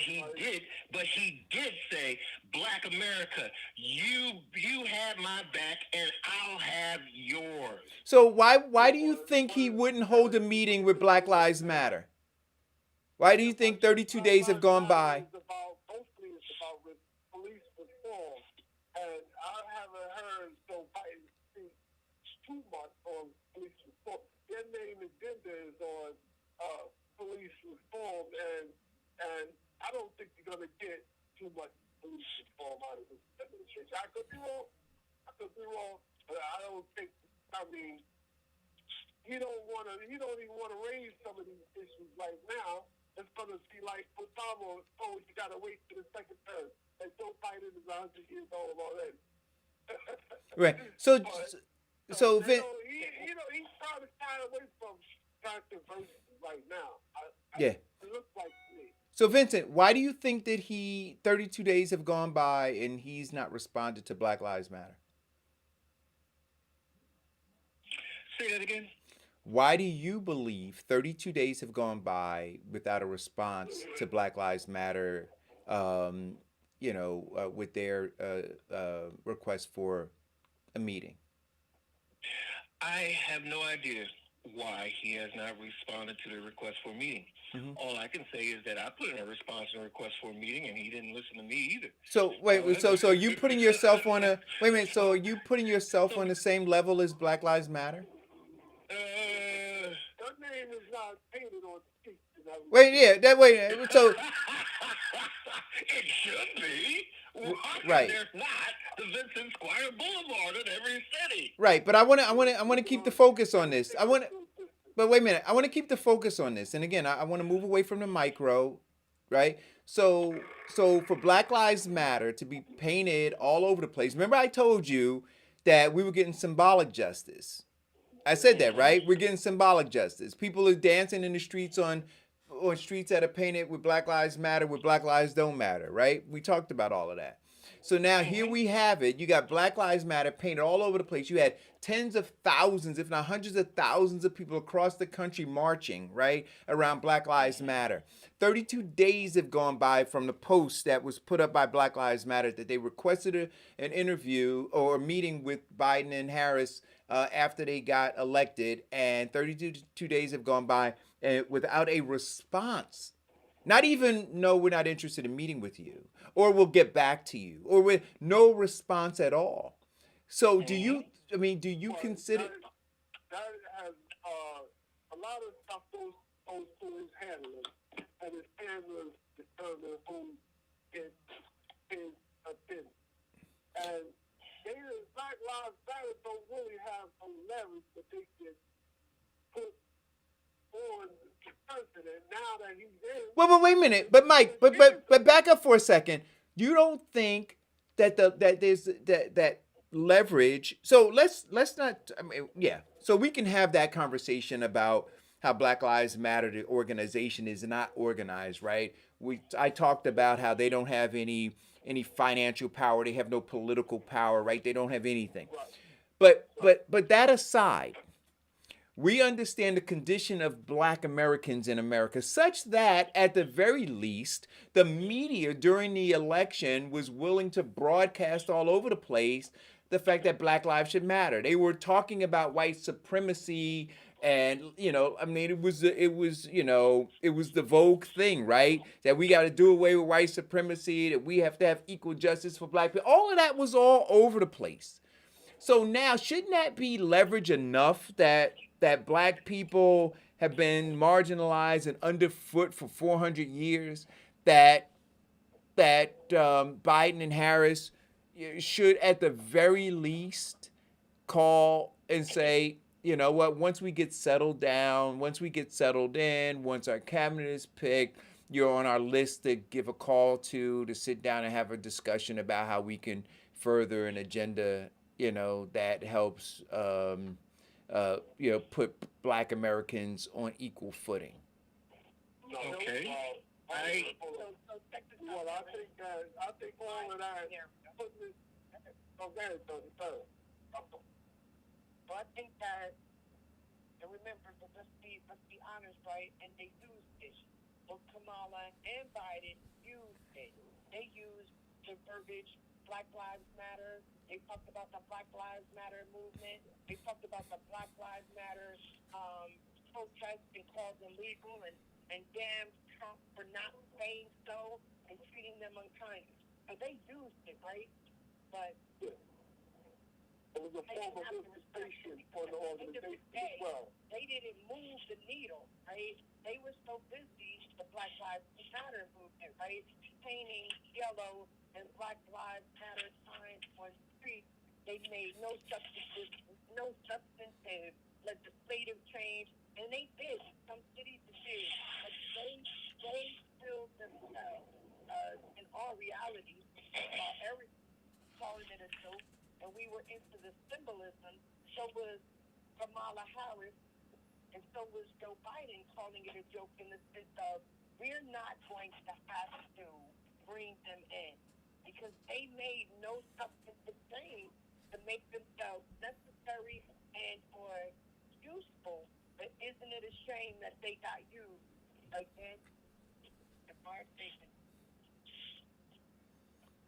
but he did say, "Black America, you have my back, and I'll have yours." So why do you think he wouldn't hold a meeting with Black Lives Matter? Why do you think 32 days have gone by? Mostly it's about police reform, and I haven't heard Joe Biden speak too much on police reform. Their main agenda is on police reform, and I don't think you're going to get too much police reform out of this administration. I could be wrong, but I don't think. I mean, he don't even want to raise some of these issues right now. It's going to be like Obama. Oh, you got to wait for the second term. And Joe Biden is 100 years old already. Right. So he's trying to shy away from controversy right now. Yeah. It looks like to me. So Vincent, why do you think that 32 days have gone by and he's not responded to Black Lives Matter? Say that again. Why do you believe 32 days have gone by without a response to Black Lives Matter, with their request for a meeting? I have no idea why he has not responded to the request for a meeting. All I can say is that I put in a response and a request for a meeting, and he didn't listen to me either. So wait, so are you putting yourself on a wait a minute? So are you putting yourself on the same level as Black Lives Matter? Your name is not painted on the street. Wait, yeah, so It should be. Why right. there's not the Vincent Squire Boulevard in every city? Right, but I want to keep the focus on this. But wait a minute. I want to keep the focus on this. And again, I want to move away from the micro, right? So for Black Lives Matter to be painted all over the place. Remember I told you that we were getting symbolic justice. I said that, right? We're getting symbolic justice. People are dancing in the streets on streets that are painted with Black Lives Matter, with Black Lives Don't Matter, right? We talked about all of that. So now here we have it. You got Black Lives Matter painted all over the place. You had tens of thousands, if not hundreds of thousands of people across the country marching, right, around Black Lives Matter. 32 days have gone by from the post that was put up by Black Lives Matter that they requested an interview or a meeting with Biden and Harris after they got elected, and 32 days have gone by without a response. Not even, no, we're not interested in meeting with you, or we'll get back to you, or with no response at all. So do you consider... That has a lot of stuff goes to his handlers, and his handlers determine who is his attendant. And Black Lives Matter don't really have some leverage that they can put on the president now that he's in. Well, but wait a minute. But Mike, but back up for a second. You don't think that there's that leverage? So let's not. I mean, yeah. So we can have that conversation about how Black Lives Matter, the organization, is not organized, right? I talked about how they don't have any financial power. They have no political power, right? They don't have anything. But that aside, we understand the condition of Black Americans in America such that, at the very least, the media during the election was willing to broadcast all over the place the fact that Black lives should matter. They were talking about white supremacy, and it was the Vogue thing, right? That we got to do away with white supremacy, that we have to have equal justice for Black people. All of that was all over the place. So now, shouldn't that be leverage enough that Black people have been marginalized and underfoot for 400 years, that Biden and Harris should at the very least call and say, you know what, once we get settled down, once we get settled in, once our cabinet is picked, you're on our list to give a call to sit down and have a discussion about how we can further an agenda, that helps put Black Americans on equal footing. Okay. I think all of that. Well, I think that, and remember, let's be honest, right? And they used it. Both Kamala and Biden used it. They used the verbiage Black Lives Matter. They talked about the Black Lives Matter movement. They talked about the Black Lives Matter protests and called them legal and damned Trump for not saying so and treating them unkindly. So they used it, right? But it was a form of invitation for the organization as well. They didn't move the needle, right? They were so busy, the Black Lives Matter movement, right? Painting yellow and Black Lives Matter signs on streets. They made no substantive legislative change, and they did. Some cities did, but they still themselves. In all reality, Eric calling it a joke, and we were into the symbolism. So was Kamala Harris, and so was Joe Biden calling it a joke in the sense of we're not going to have to bring them in because they made no substantive change to make themselves necessary and or useful. But isn't it a shame that they got used again?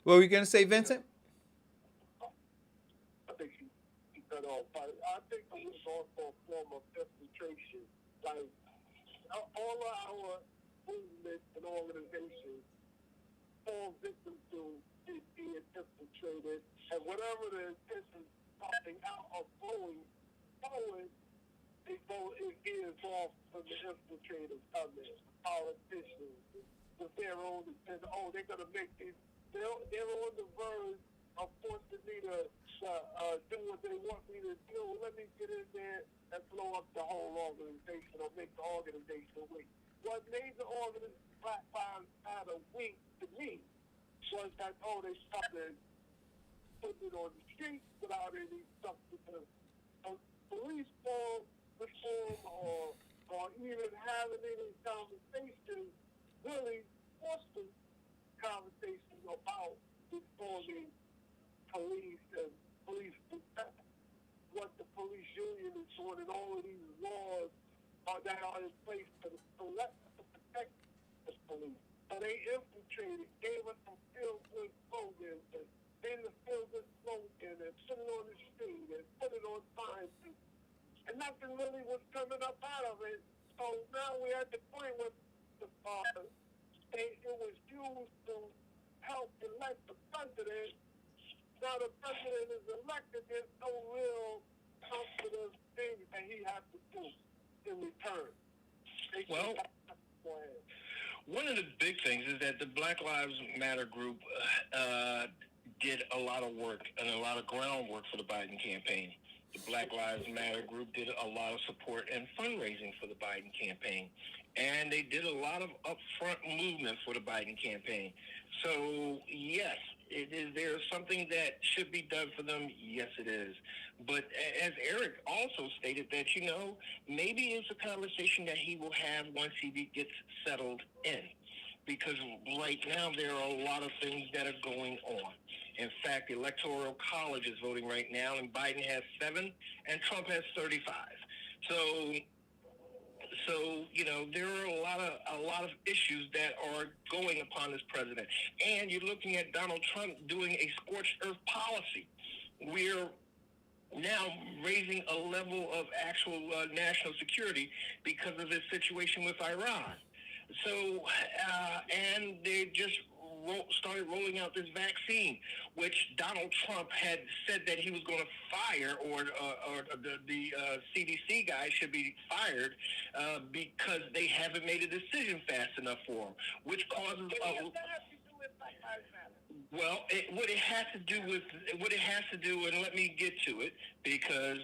What were you going to say, Vincent? I think he said but I think it was also a form of infiltration. Like all of our movements and organizations fall victim to is being infiltrated, and whatever the intention starting out of flowing forward, it is off from the infiltrators coming, politicians, with their own agenda. Oh, they're going to make these, they're on the verge of forcing me to do what they want me to do. Let me get in there and blow up the whole organization or make the organization weak. What made the organization Black Lives Matter weak to me was that, they started putting it on the streets without any substantive police form reform or even having any conversations, really forcing conversations about reforming police and police protect, what the police union is doing, and all of these laws that are in place to protect the police. So they infiltrated, gave us some feel-good slogans, and made the feel-good slogan, and put it on the street, and put it on signs, and nothing really was coming up out of it. So now we're at the point where it was used to help elect the president. Now the president is elected, there's no real positive things that he has to do in return. Well, one of the big things is that the Black Lives Matter group did a lot of work and a lot of groundwork for the Biden campaign. The Black Lives Matter group did a lot of support and fundraising for the Biden campaign. And they did a lot of upfront movement for the Biden campaign. So, yes, there is something that should be done for them. Yes, it is. But as Eric also stated that, maybe it's a conversation that he will have once he gets settled in. Because right now there are a lot of things that are going on. In fact, the Electoral College is voting right now, and Biden has 7, and Trump has 35. So there are a lot of issues that are going upon this president. And you're looking at Donald Trump doing a scorched earth policy. We're now raising a level of actual national security because of this situation with Iran. So, and they just started rolling out this vaccine, which Donald Trump had said that he was going to fire, or the CDC guy should be fired because they haven't made a decision fast enough for him, which causes what it has to do, and let me get to it because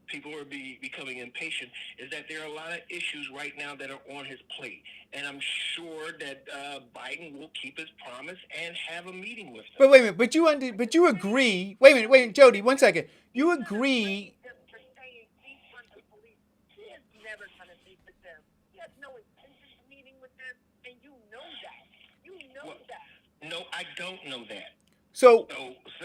people are becoming impatient, is that there are a lot of issues right now that are on his plate, and I'm sure that Biden will keep his promise and have a meeting with them. But wait a minute, but you agree? Wait a minute, Jody, 1 second. You agree? He is never going to meet with them. He has no intention of meeting with them, and you know that. No, I don't know that. So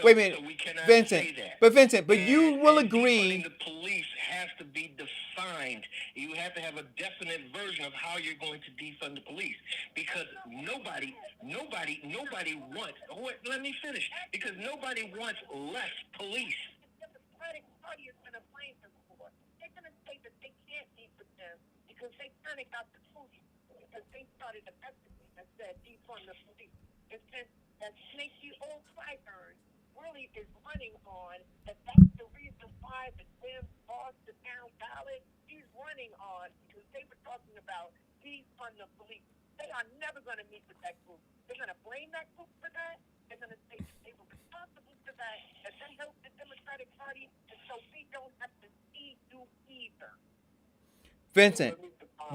wait a minute, so we cannot Vincent. say that. But Vincent, you will agree. Defunding the police has to be defined. You have to have a definite version of how you're going to defund the police, because nobody wants. Let me finish. Because nobody wants less police. The Democratic Party is going to blame them for. They're going to say that they can't meet with them because they kind of got the truth, because they started a message that said defund the police. And since that snaky old Clyburn really is running on that's the reason why the Dems lost the down ballot, he's running on because they were talking about defund the police. They are never going to meet with that group. They're going to blame that group for that. They're going to say that they were responsible for that, and they helped the Democratic Party, and so we don't have to do either. Vincent,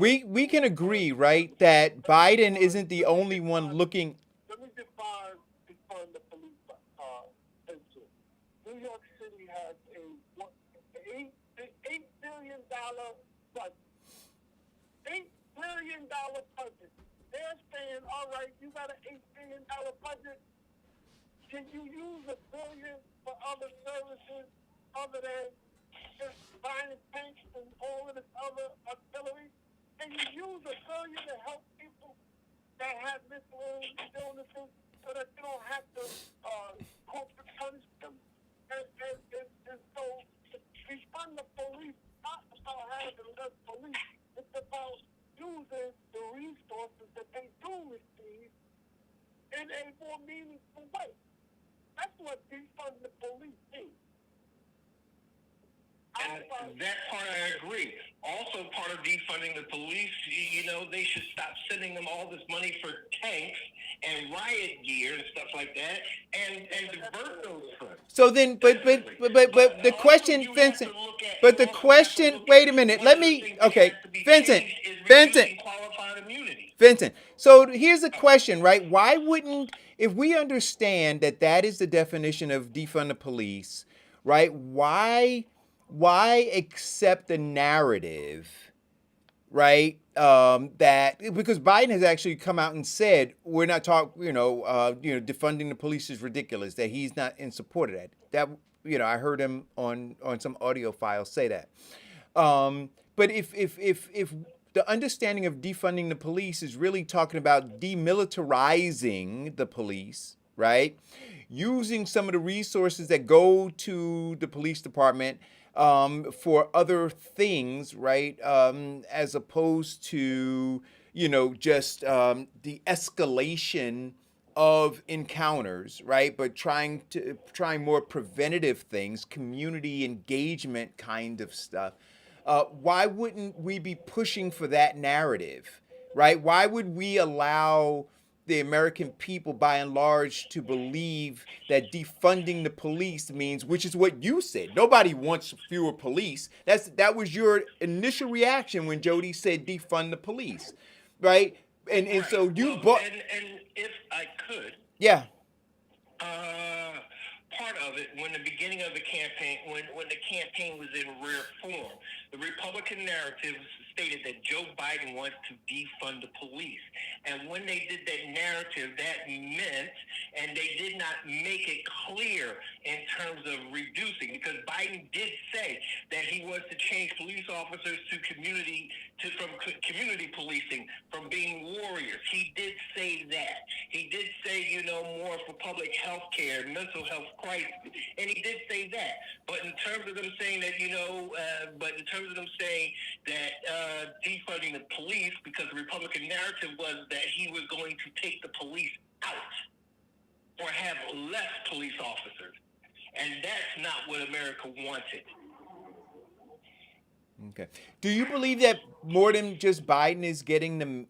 we can agree, right, that Biden isn't the only one looking. Let me define the police issue. New York City has $8 billion budget. $8 billion budget. They're saying, all right, you got an $8 billion budget. Can you use $1 billion for other services other than just buying tanks and all of this other artillery? Can you use $1 billion to help people that have mental illnesses so that you don't have to corporate punish them? And so the that part I agree. Also, part of defunding the police, they should stop sending them all this money for tanks and riot gear and stuff like that, and divert those funds. So then, but the question, Vincent. But the question. Wait a minute. Let me. Okay, Vincent. Vincent. So here's the question, right? Why wouldn't, if we understand that that is the definition of defund the police, right? Why accept the narrative, right? That because Biden has actually come out and said we're not talking, defunding the police is ridiculous. That he's not in support of that. That I heard him on some audio files say that. But if the understanding of defunding the police is really talking about demilitarizing the police, right? Using some of the resources that go to the police department for other things, right? As opposed to, just the escalation of encounters, right? But trying more preventative things, community engagement kind of stuff. Why wouldn't we be pushing for that narrative, right? Why would we allow the American people, by and large, to believe that defunding the police means, which is what you said, nobody wants fewer police. That was your initial reaction when Jody said defund the police, right? And so you bought. And if I could. Yeah. Part of it, when the beginning of the campaign, when the campaign was in rare form, the Republican narrative stated that Joe Biden wants to defund the police. And when they did that narrative, that meant, and they did not make it clear in terms of reducing, because Biden did say that he wants to change police officers from community policing, from being warriors. He did say that. He did say, more for public health care, mental health crisis, and he did say that. But in terms of them saying that, defunding the police, because the Republican narrative was that he was going to take the police out or have less police officers, and that's not what America wanted. Okay. Do you believe that more than just Biden is getting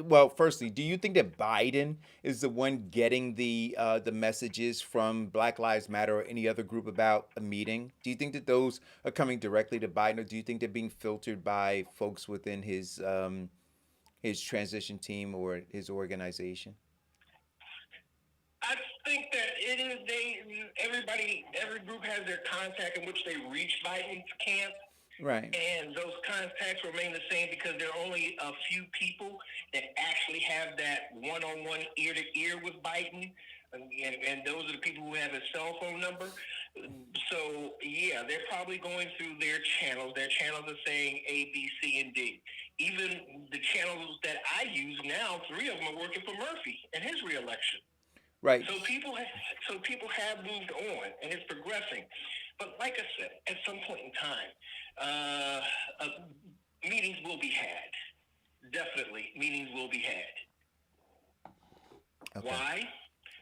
well, firstly, do you think that Biden is the one getting the messages from Black Lives Matter or any other group about a meeting? Do you think that those are coming directly to Biden, or do you think they're being filtered by folks within his transition team or his organization? I think that it is every group has their contact in which they reach Biden's camp. Right. And those contacts remain the same because there are only a few people that actually have that one-on-one ear-to-ear with Biden. And those are the people who have his cell phone number. So, yeah, they're probably going through their channels. Their channels are saying A, B, C, and D. Even the channels that I use now, 3 of them are working for Murphy and his reelection. Right. So people have moved on, and it's progressing. But like I said, at some point in time, meetings will be had. Definitely, meetings will be had. Okay. Why?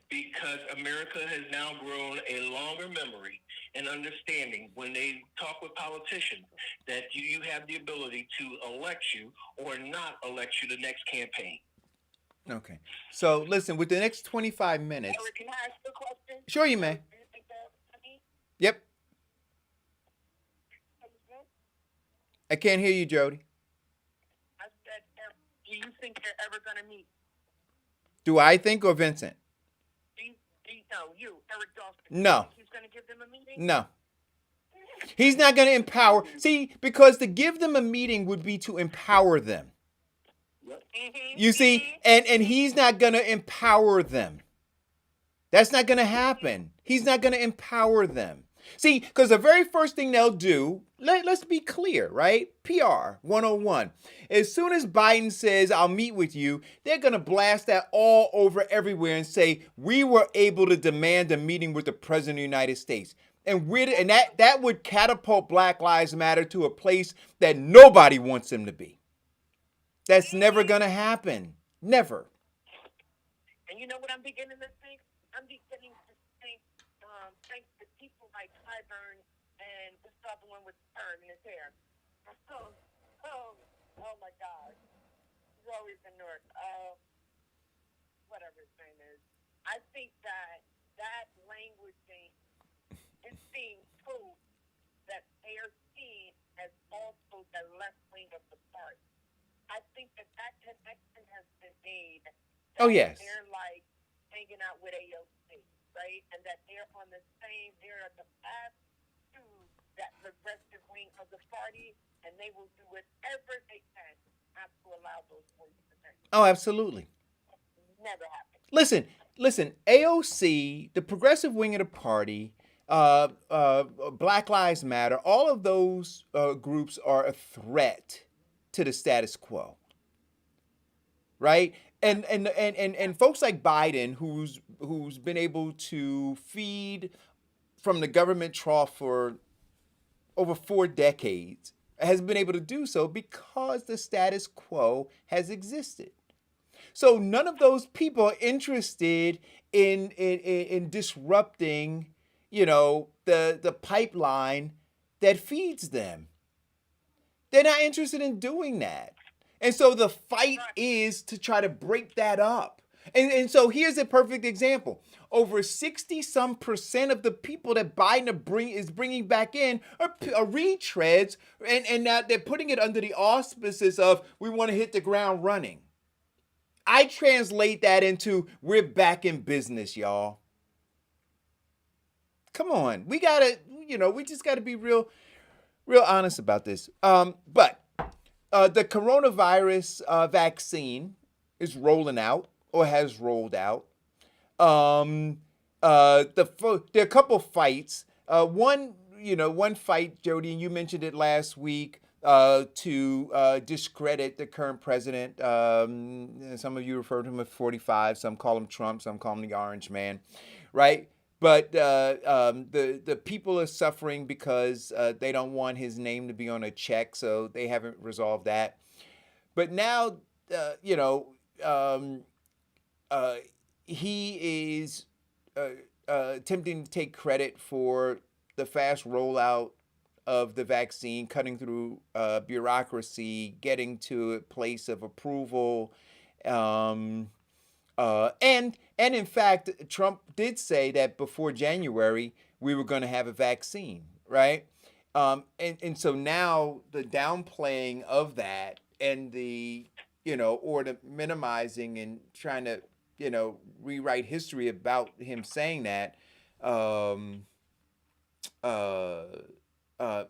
Because America has now grown a longer memory and understanding when they talk with politicians that you have the ability to elect you or not elect you the next campaign. Okay. So listen, with the next 25 minutes. Eric, can I ask you a question? Sure, you may. Do you think that's funny? Yep. I can't hear you, Jody. I said, do you think they're ever going to meet? Do I think, or Vincent? No, you, Eric Dawson. No. He's going to give them a meeting? No. He's not going to empower. See, because to give them a meeting would be to empower them. You see, and he's not going to empower them. That's not going to happen. He's not going to empower them. See, because the very first thing they'll do, let's be clear, right? PR 101. As soon as Biden says, I'll meet with you, they're going to blast that all over everywhere and say, we were able to demand a meeting with the President of the United States. And that would catapult Black Lives Matter to a place that nobody wants them to be. That's never going to happen. Never. And you know what I'm beginning to think? I'm beginning to think, thanks to people like Clyburn and the saw the one with the perm in his hair. Oh, oh, oh my God. He's always been Newark. Whatever his name is. I think that that languaging is being told that they are seen as also the left wing of the party. I think that that connection has been made. Oh, yes. They're like hanging out with AOC, right? And that they're on the same, they're at the path to that progressive wing of the party, and they will do whatever they can not to allow those voices to enter. Oh, absolutely. Never happened. Listen. AOC, the progressive wing of the party, Black Lives Matter, all of those groups are a threat to the status quo, right? And folks like Biden, who's been able to feed from the government trough for over 4 decades, has been able to do so because the status quo has existed. So none of those people are interested in disrupting, the pipeline that feeds them. They're not interested in doing that. And so the fight is to try to break that up. And so here's a perfect example. Over 60% of the people that Biden is bringing back in are retreads, and now they're putting it under the auspices of we want to hit the ground running. I translate that into we're back in business, y'all. Come on. We just gotta be real honest about this. But the coronavirus vaccine is rolling out or has rolled out. There are a couple fights. One fight, Jody, and you mentioned it last week, to discredit the current president. Some of you refer to him as 45. Some call him Trump. Some call him the Orange Man, right? But the people are suffering because they don't want his name to be on a check, so they haven't resolved that. But now, he is attempting to take credit for the fast rollout of the vaccine, cutting through bureaucracy, getting to a place of approval. And in fact, Trump did say that before January, we were going to have a vaccine, right? And so now the downplaying of that and the, or the minimizing and trying to, rewrite history about him saying that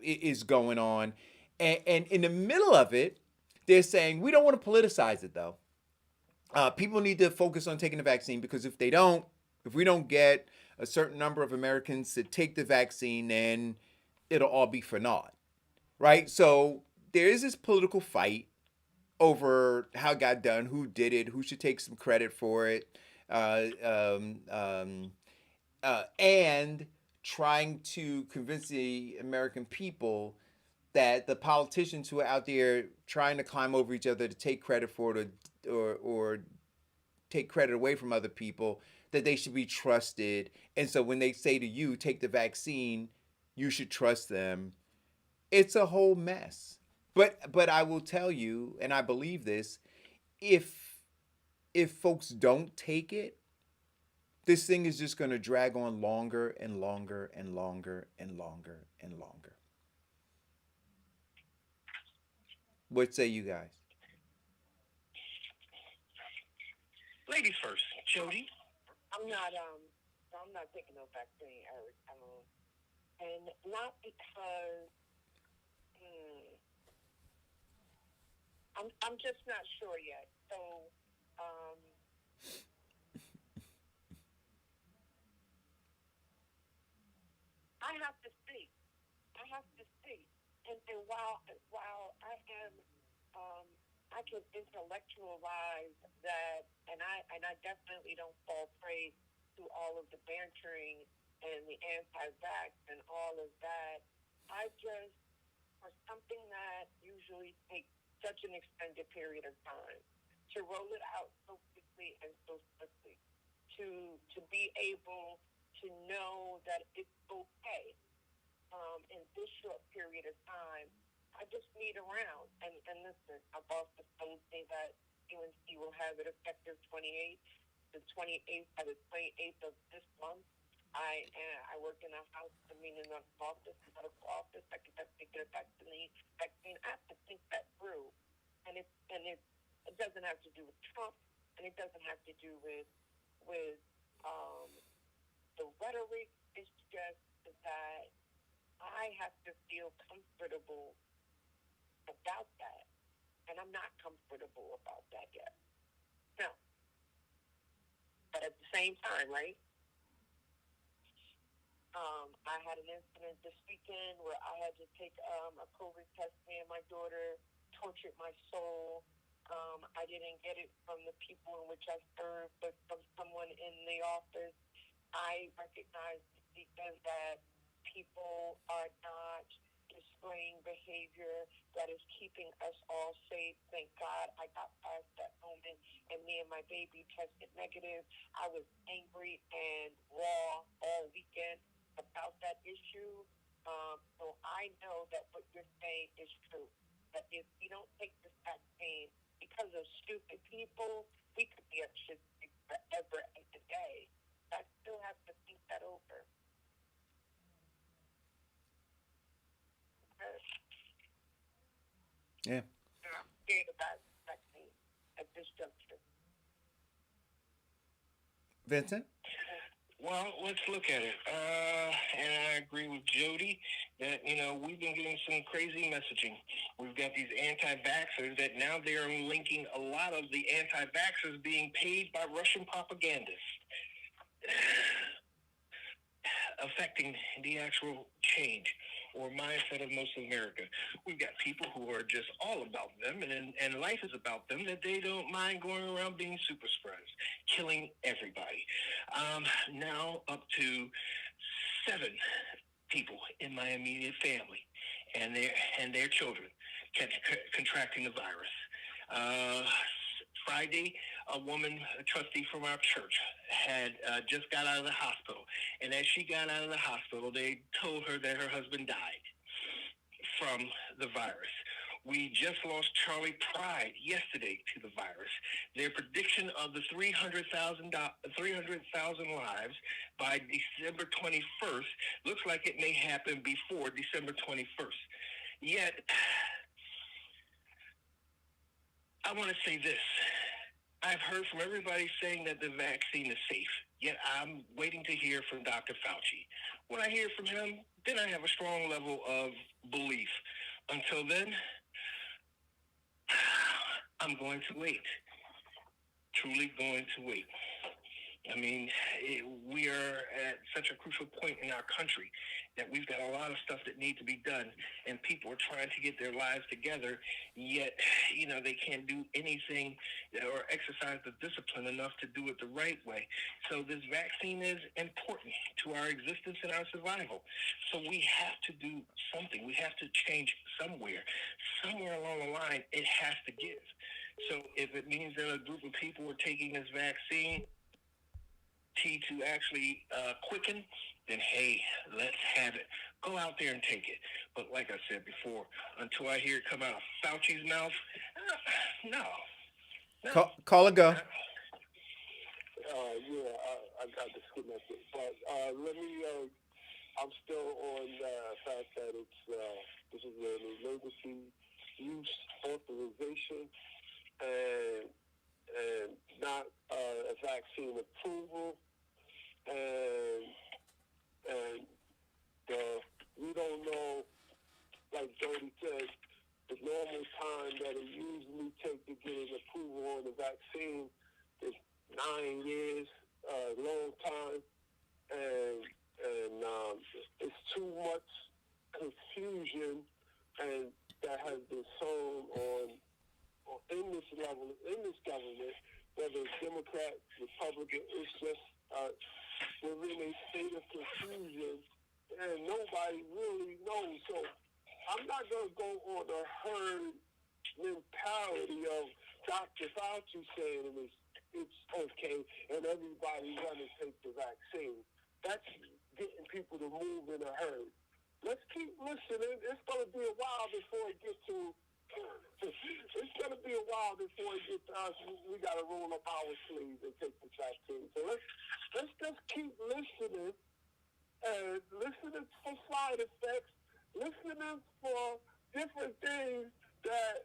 is going on. And in the middle of it, they're saying, we don't want to politicize it, though. People need to focus on taking the vaccine because if we don't get a certain number of Americans to take the vaccine, then it'll all be for naught, right? So there is this political fight over how it got done, who did it, who should take some credit for it, and trying to convince the American people that the politicians who are out there trying to climb over each other to take credit for it or take credit away from other people, that they should be trusted. And so when they say to you, take the vaccine, you should trust them. It's a whole mess. But I will tell you, and I believe this, if folks don't take it, this thing is just going to drag on longer and longer and longer and longer and longer. What say you guys? Ladies first, Jody. I'm not taking no vaccine, Eric. And not because I'm just not sure yet. So I have to see. And while I am I can intellectualize that, and I definitely don't fall prey to all of the bantering and the anti-vax and all of that. I just, for something that usually takes such an extended period of time, to roll it out so quickly and so swiftly, to be able to know that it's okay in this short period of time, I just need around. And listen, I've also told me that UNC will have it effective 28th, the 28th, by the 28th of this month. I work in a house, in an office, medical office. I can definitely get a vaccine. I have to think that through, it doesn't have to do with Trump, and it doesn't have to do with the rhetoric. It's just that I have to feel comfortable about that, and I'm not comfortable about that yet. No, but at the same time, right? I had an incident this weekend where I had to take a COVID test. Me and my daughter tortured my soul. I didn't get it from the people in which I serve, but from someone in the office. I recognize because that people are not displaying behavior that is keeping us all safe. Thank God I got past that moment, and me and my baby tested negative. I was angry and raw all weekend about that issue. So I know that what you're saying is true. That if we don't take this vaccine because of stupid people, we could be up shit forever and today. I still have to think that over. Yeah. I'm scared about vaccine at this juncture. Vincent? Well, let's look at it. And I agree with Jody that, we've been getting some crazy messaging. We've got these anti-vaxxers that now they are linking a lot of the anti-vaxxers being paid by Russian propagandists, affecting the actual change or mindset of most of America. We've got people who are just all about them, and life is about them, that they don't mind going around being super spreaders, killing everybody. Now up to 7 people in my immediate family and their children contracting the virus. Friday, a woman, a trustee from our church, had just got out of the hospital. And as she got out of the hospital, they told her that her husband died from the virus. We just lost Charlie Pride yesterday to the virus. Their prediction of the 300,000 lives by December 21st looks like it may happen before December 21st. Yet, I want to say this. I've heard from everybody saying that the vaccine is safe, yet I'm waiting to hear from Dr. Fauci. When I hear from him, then I have a strong level of belief. Until then, I'm going to wait. Truly going to wait. We are at such a crucial point in our country that we've got a lot of stuff that needs to be done, and people are trying to get their lives together, yet, they can't do anything or exercise the discipline enough to do it the right way. So this vaccine is important to our existence and our survival. So we have to do something. We have to change somewhere. Somewhere along the line, it has to give. So if it means that a group of people are taking this vaccine to actually quicken, then hey, let's have it. Go out there and take it. But like I said before, until I hear it come out of Fauci's mouth, no. Call a go. I got disconnected. But let me, I'm still on the fact that this is an emergency use authorization and not a vaccine approval. And we don't know, like Jody said, the normal time that it usually takes to get an approval on the vaccine is 9 years, long time, and it's too much confusion, and that has been sown in this level, in this government, whether it's Democrat, Republican, it's just we're in a state of confusion, and nobody really knows. So I'm not going to go on the herd mentality of Dr. Fauci saying it's okay and everybody going to take the vaccine. That's getting people to move in a herd. let's keep listening. It's going to be a while before it gets to. It's going to be a while before it gets to us. We got to roll up our sleeves and take the vaccine. So let's just keep listening and listening for side effects, listening for different things that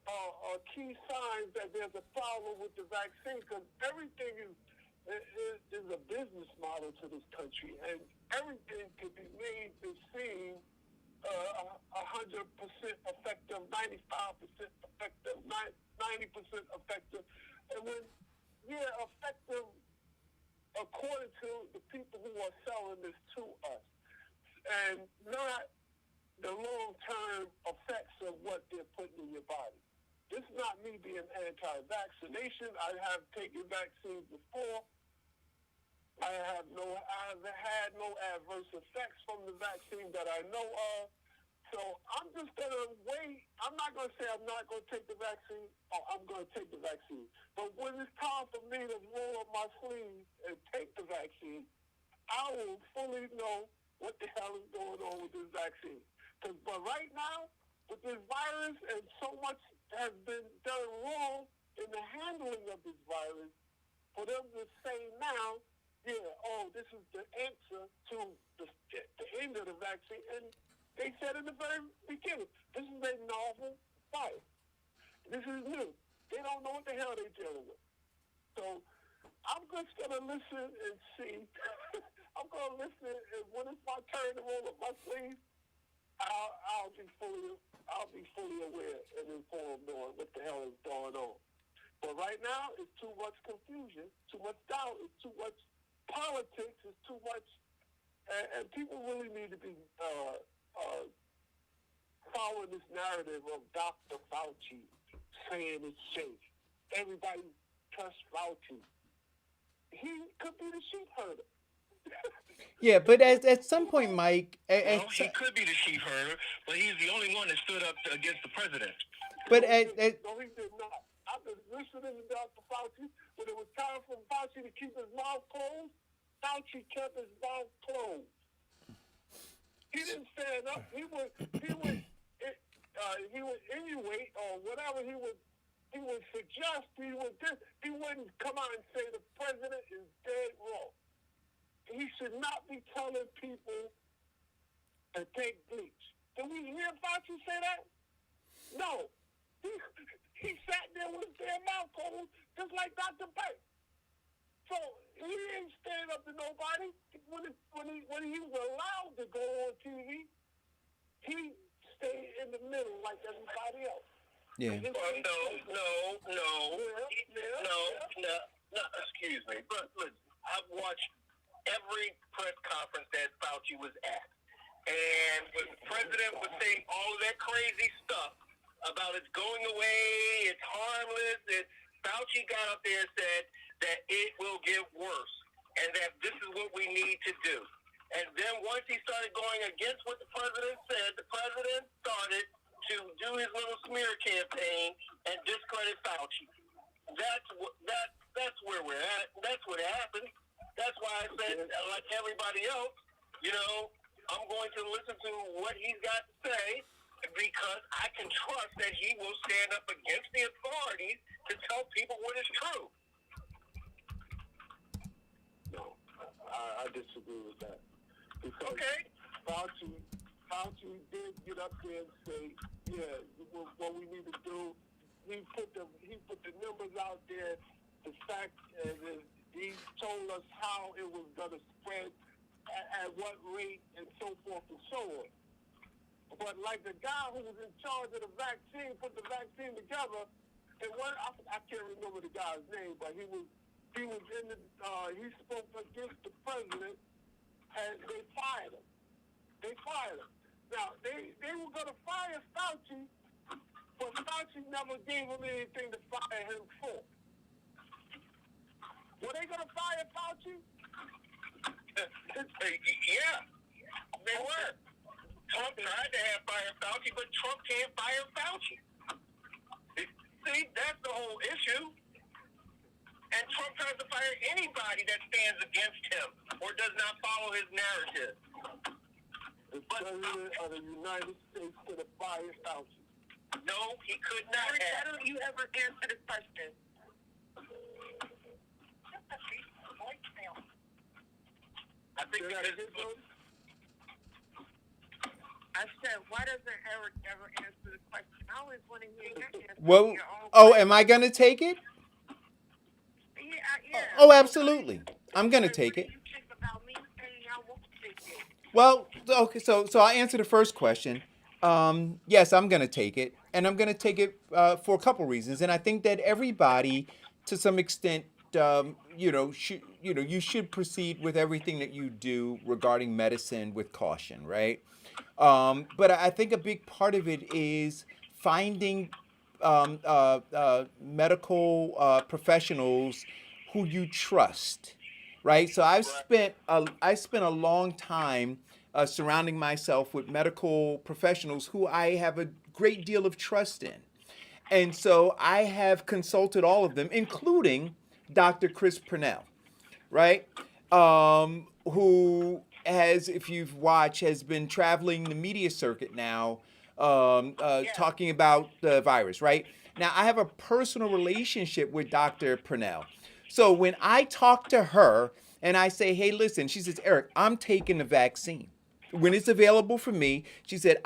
are key signs that there's a problem with the vaccine, because everything is a business model to this country, and everything can be made to seem 100% effective, 95% effective, 90% effective, and when effective according to the people who are selling this to us, and not the long-term effects of what they're putting in your body. This is not me being anti-vaccination. I have taken vaccines before. I have had no adverse effects from the vaccine that I know of. So I'm just going to wait. I'm not going to say I'm not going to take the vaccine, or I'm going to take the vaccine. But when it's time for me to roll up my sleeves and take the vaccine, I will fully know what the hell is going on with this vaccine. But right now, with this virus, and so much has been done wrong in the handling of this virus, for them to say now, this is the answer to the end of the vaccine. And they said in the very beginning, this is a novel virus. This is new. They don't know what the hell they're dealing with. So I'm just going to listen and see. I'm going to listen, and when it's my turn to roll up my sleeves, I'll be fully aware and informed on what the hell is going on. But right now, it's too much confusion, too much doubt, it's too much politics, it's too much, and people really need to be following this narrative of Dr. Fauci saying it's safe. Everybody trust Fauci. He could be the sheep herder. Yeah, but at some point, Mike. He could be the chief herder, but he's the only one that stood up against the president. But no, he did not. I've been listening to Dr. Fauci. When it was time for Fauci to keep his mouth closed, Fauci kept his mouth closed. He didn't stand up. He would insinuate or whatever he would suggest. He wouldn't come out and say the president is dead wrong. He should not be telling people to take bleach. Did we hear Fauci say that? No. He sat there with his damn mouth closed, just like Dr. Beck. So he didn't stand up to nobody. When he was allowed to go on TV, he stayed in the middle like everybody else. Yeah. No. Excuse me. But listen, I've watched every press conference that Fauci was at. And when the president was saying all of that crazy stuff about it's going away, it's harmless, Fauci got up there and said that it will get worse and that this is what we need to do. And then once he started going against what the president said, the president started to do his little smear campaign and discredit Fauci. That's where we're at. That's what happened. That's why I said, like everybody else, I'm going to listen to what he's got to say because I can trust that he will stand up against the authorities to tell people what is true. No, I disagree with that. Because okay. Fauci did get up there and say, what we need to do. He put the numbers out there. The fact he told us how it was going to spread, at what rate, and so forth and so on. But like the guy who was in charge of the vaccine, put the vaccine together, and I can't remember the guy's name, but he was in the he spoke against the president, and they fired him. Now they were going to fire Fauci, but Fauci never gave him anything to fire him for. Were they going to fire Fauci? Yeah, they were. Trump tried to have fire Fauci, but Trump can't fire Fauci. See, that's the whole issue. And Trump tries to fire anybody that stands against him or does not follow his narrative. the President of the United States could have fired Fauci? No, he could not have. Why don't you ever answer the question? I think Say that again, Jody? I said, why doesn't Eric ever answer the question? I always want to hear your answer. Well, your own oh, question. am I gonna take it? Yeah. Oh, absolutely. I'm gonna take it. What do you think about me saying I won't take it? Well, okay, so I'll answer the first question. Yes, I'm gonna take it, and I'm gonna take it for a couple reasons. And I think that everybody, to some extent, you should proceed with everything that you do regarding medicine with caution, right? But I think a big part of it is finding medical professionals who you trust, right? So I spent a long time surrounding myself with medical professionals who I have a great deal of trust in. And so I have consulted all of them, including Dr. Chris Purnell, right? Who has, if you've watched, has been traveling the media circuit now, talking about the virus, right? Now, I have a personal relationship with Dr. Purnell. So when I talk to her and I say, hey, listen, she says, Eric, I'm taking the vaccine. When it's available for me, she said,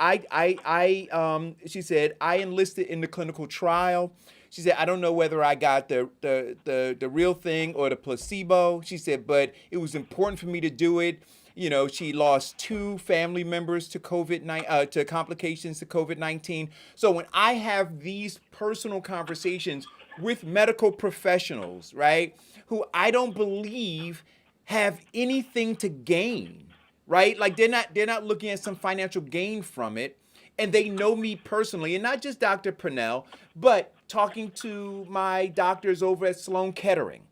she said, I enlisted in the clinical trial. She said, I don't know whether I got the real thing or the placebo. She said, but it was important for me to do it. You know, she lost 2 family members to to complications to COVID-19. So when I have these personal conversations with medical professionals, right, who I don't believe have anything to gain, right? Like they're not looking at some financial gain from it. And they know me personally, and not just Dr. Purnell, but talking to my doctors over at Sloan Kettering,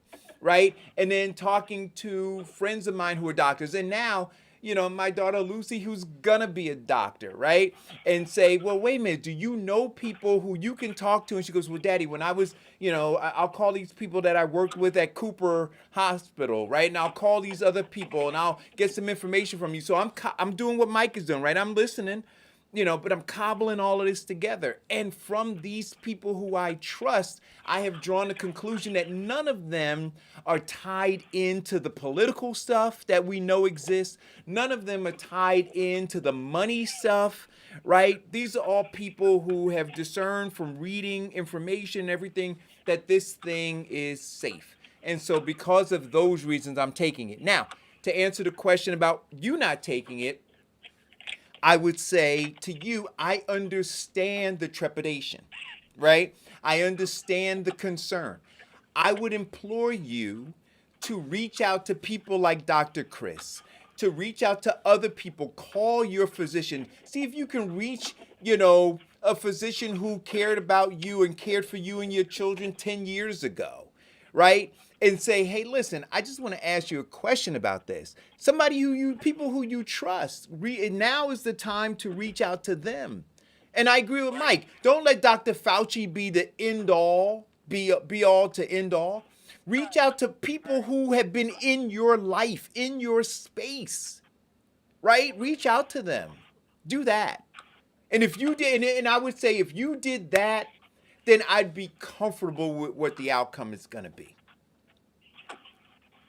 right? And then talking to friends of mine who are doctors. And now, you know, my daughter Lucy, who's gonna be a doctor, right? And say, well, wait a minute, do you know people who you can talk to? And she goes, well, Daddy, when I was, you know, I'll call these people that I worked with at Cooper Hospital, right? And I'll call these other people and I'll get some information from you. So I'm doing what Mike is doing, right? I'm listening. You know, but I'm cobbling all of this together. And from these people who I trust, I have drawn the conclusion that none of them are tied into the political stuff that we know exists. None of them are tied into the money stuff, right? These are all people who have discerned from reading information, everything, that this thing is safe. And so because of those reasons, I'm taking it. Now, to answer the question about you not taking it, I would say to you, I understand the trepidation, right? I understand the concern. I would implore you to reach out to people like Dr. Chris, to reach out to other people, call your physician, see if you can reach, you know, a physician who cared about you and cared for you and your children 10 years ago, right? And say, hey, listen, I just want to ask you a question about this. Somebody people who you trust. Now is the time to reach out to them. And I agree with Mike. Don't let Dr. Fauci be the end all, be all to end all. Reach out to people who have been in your life, in your space, right? Reach out to them. Do that. And if you did, and I would say if you did that, then I'd be comfortable with what the outcome is going to be.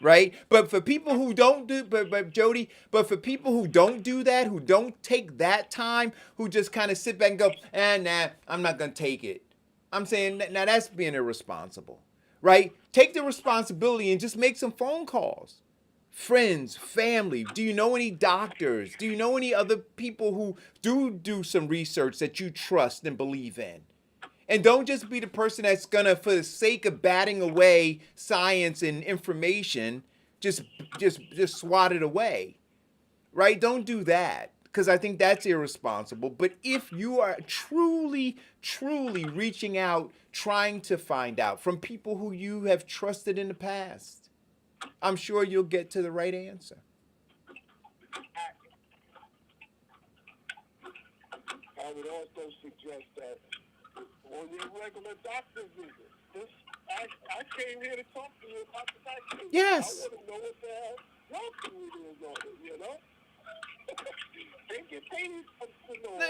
Right? But for people who don't do, but Jody, but for people who don't do that, who don't take that time, who just kind of sit back and go, nah, I'm not going to take it. I'm saying, now that's being irresponsible, right? Take the responsibility and just make some phone calls. Friends, family, do you know any doctors? Do you know any other people who do some research that you trust and believe in? And don't just be the person that's gonna, for the sake of batting away science and information, just swat it away, right? Don't do that, because I think that's irresponsible. But if you are truly reaching out, trying to find out from people who you have trusted in the past, I'm sure you'll get to the right answer. I would also suggest that on your regular doctor's visit, I came here to talk to you about the vaccine. Yes. I want to know what the hell your opinion is on it, you know? They get paid for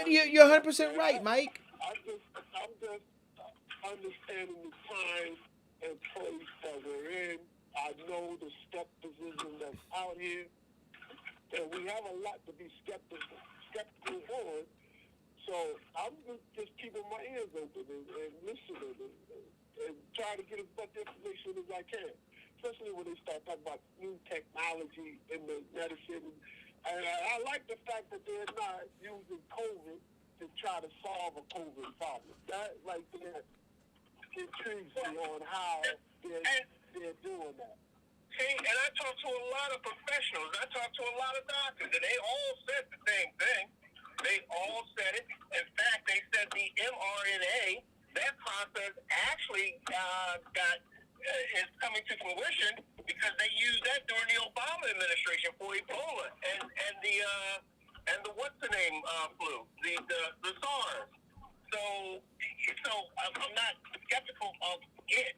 You're 100% right, Mike. I'm just understanding the time and place that we're in. I know the skepticism that's out here, and we have a lot to be skeptical on. So I'm just keeping my ears open and listening and trying to get as much information as I can, especially when they start talking about new technology in the medicine. And I like the fact that they're not using COVID to try to solve a COVID problem. That right there intrigues me on how they're doing that. See, and I talked to a lot of professionals. I talked to a lot of doctors, and they all said the same thing. They all said it. In fact, they said the mRNA, that process actually is coming to fruition because they used that during the Obama administration for Ebola and the what's the name flu, the SARS. So I'm not skeptical of it.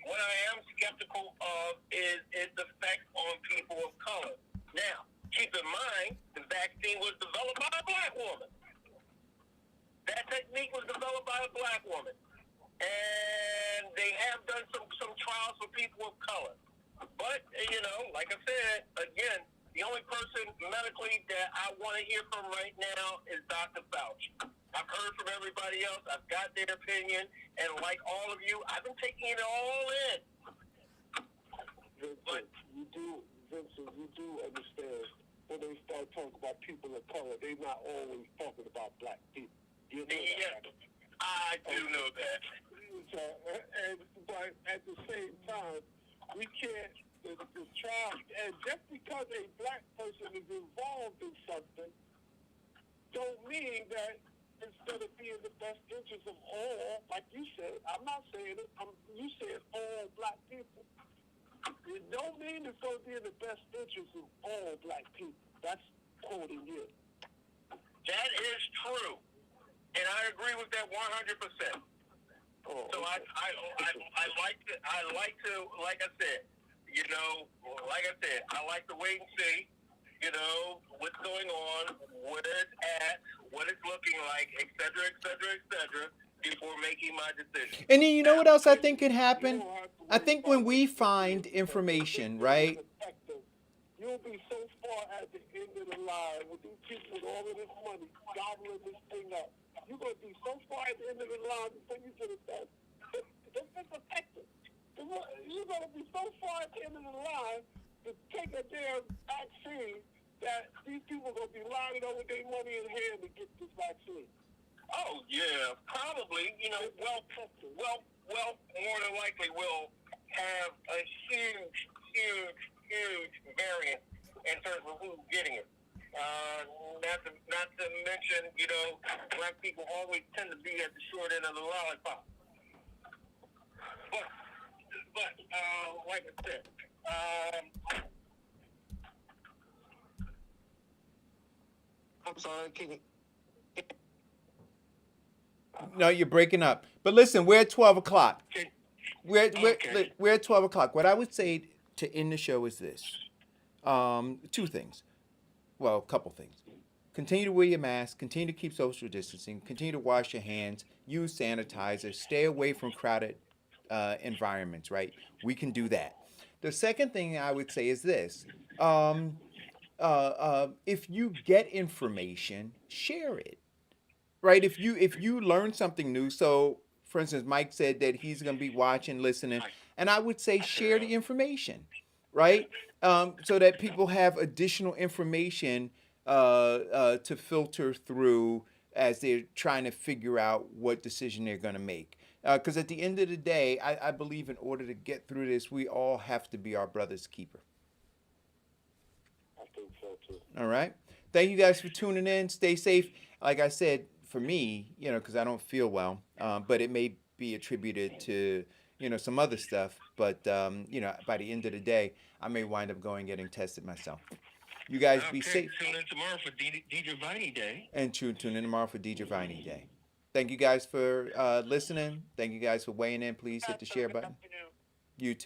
What I am skeptical of is its effect on people of color. Now, keep in mind, the vaccine was developed by a black woman. That technique was developed by a black woman. And they have done some trials for people of color. But, like I said, again, the only person medically that I want to hear from right now is Dr. Fauci. I've heard from everybody else. I've got their opinion. And like all of you, I've been taking it all in. Vincent, you do understand when they start talking about people of color, they're not always talking about black people. You know that? I do know that. But at the same time, we can't the trial, and just because a black person is involved in something, don't mean that instead of being the best interest of all, like you said, I'm not saying it, you said all black people. It don't mean it's going to be in the best interest of all black people. That's quoting you. That is true. And I agree with that 100%. Oh, so okay. I like to, like I said, I like to wait and see, what's going on, where it's at, what it's looking like, et cetera, before making my decision. And then you know what else I think could happen? I think when we find information, right? You'll be so far at the end of the line with these people with all of this money gobbling this thing up. You're going to be so far at the end of the line before you get it done. This is effective. You're going to be so far at the end of the line to take a damn vaccine that these people are going to be lining up with their money in hand to get this vaccine. Oh, yeah, probably. Well, more than likely we'll have a huge variance in terms of who's getting it. Not to mention, black people always tend to be at the short end of the lollipop. But like I said, I'm sorry, can you... No, you're breaking up. But listen, we're at 12 o'clock. We're at 12 o'clock. What I would say to end the show is this. Two things. Well, a couple things. Continue to wear your mask. Continue to keep social distancing. Continue to wash your hands. Use sanitizer. Stay away from crowded environments, right? We can do that. The second thing I would say is this. If you get information, share it. Right? If you learn something new, so for instance, Mike said that he's going to be watching, listening, and I would say share the information, right? So that people have additional information to filter through as they're trying to figure out what decision they're going to make. Because at the end of the day, I believe in order to get through this, we all have to be our brother's keeper. I think so too. All right. Thank you guys for tuning in. Stay safe. Like I said, for me, because I don't feel well, but it may be attributed to, some other stuff. But, by the end of the day, I may wind up going getting tested myself. You guys be safe. Tune in tomorrow for DJ Viney Day. And tune in tomorrow for DJ Viney Day. Thank you guys for listening. Thank you guys for weighing in. Please hit the share button. You too.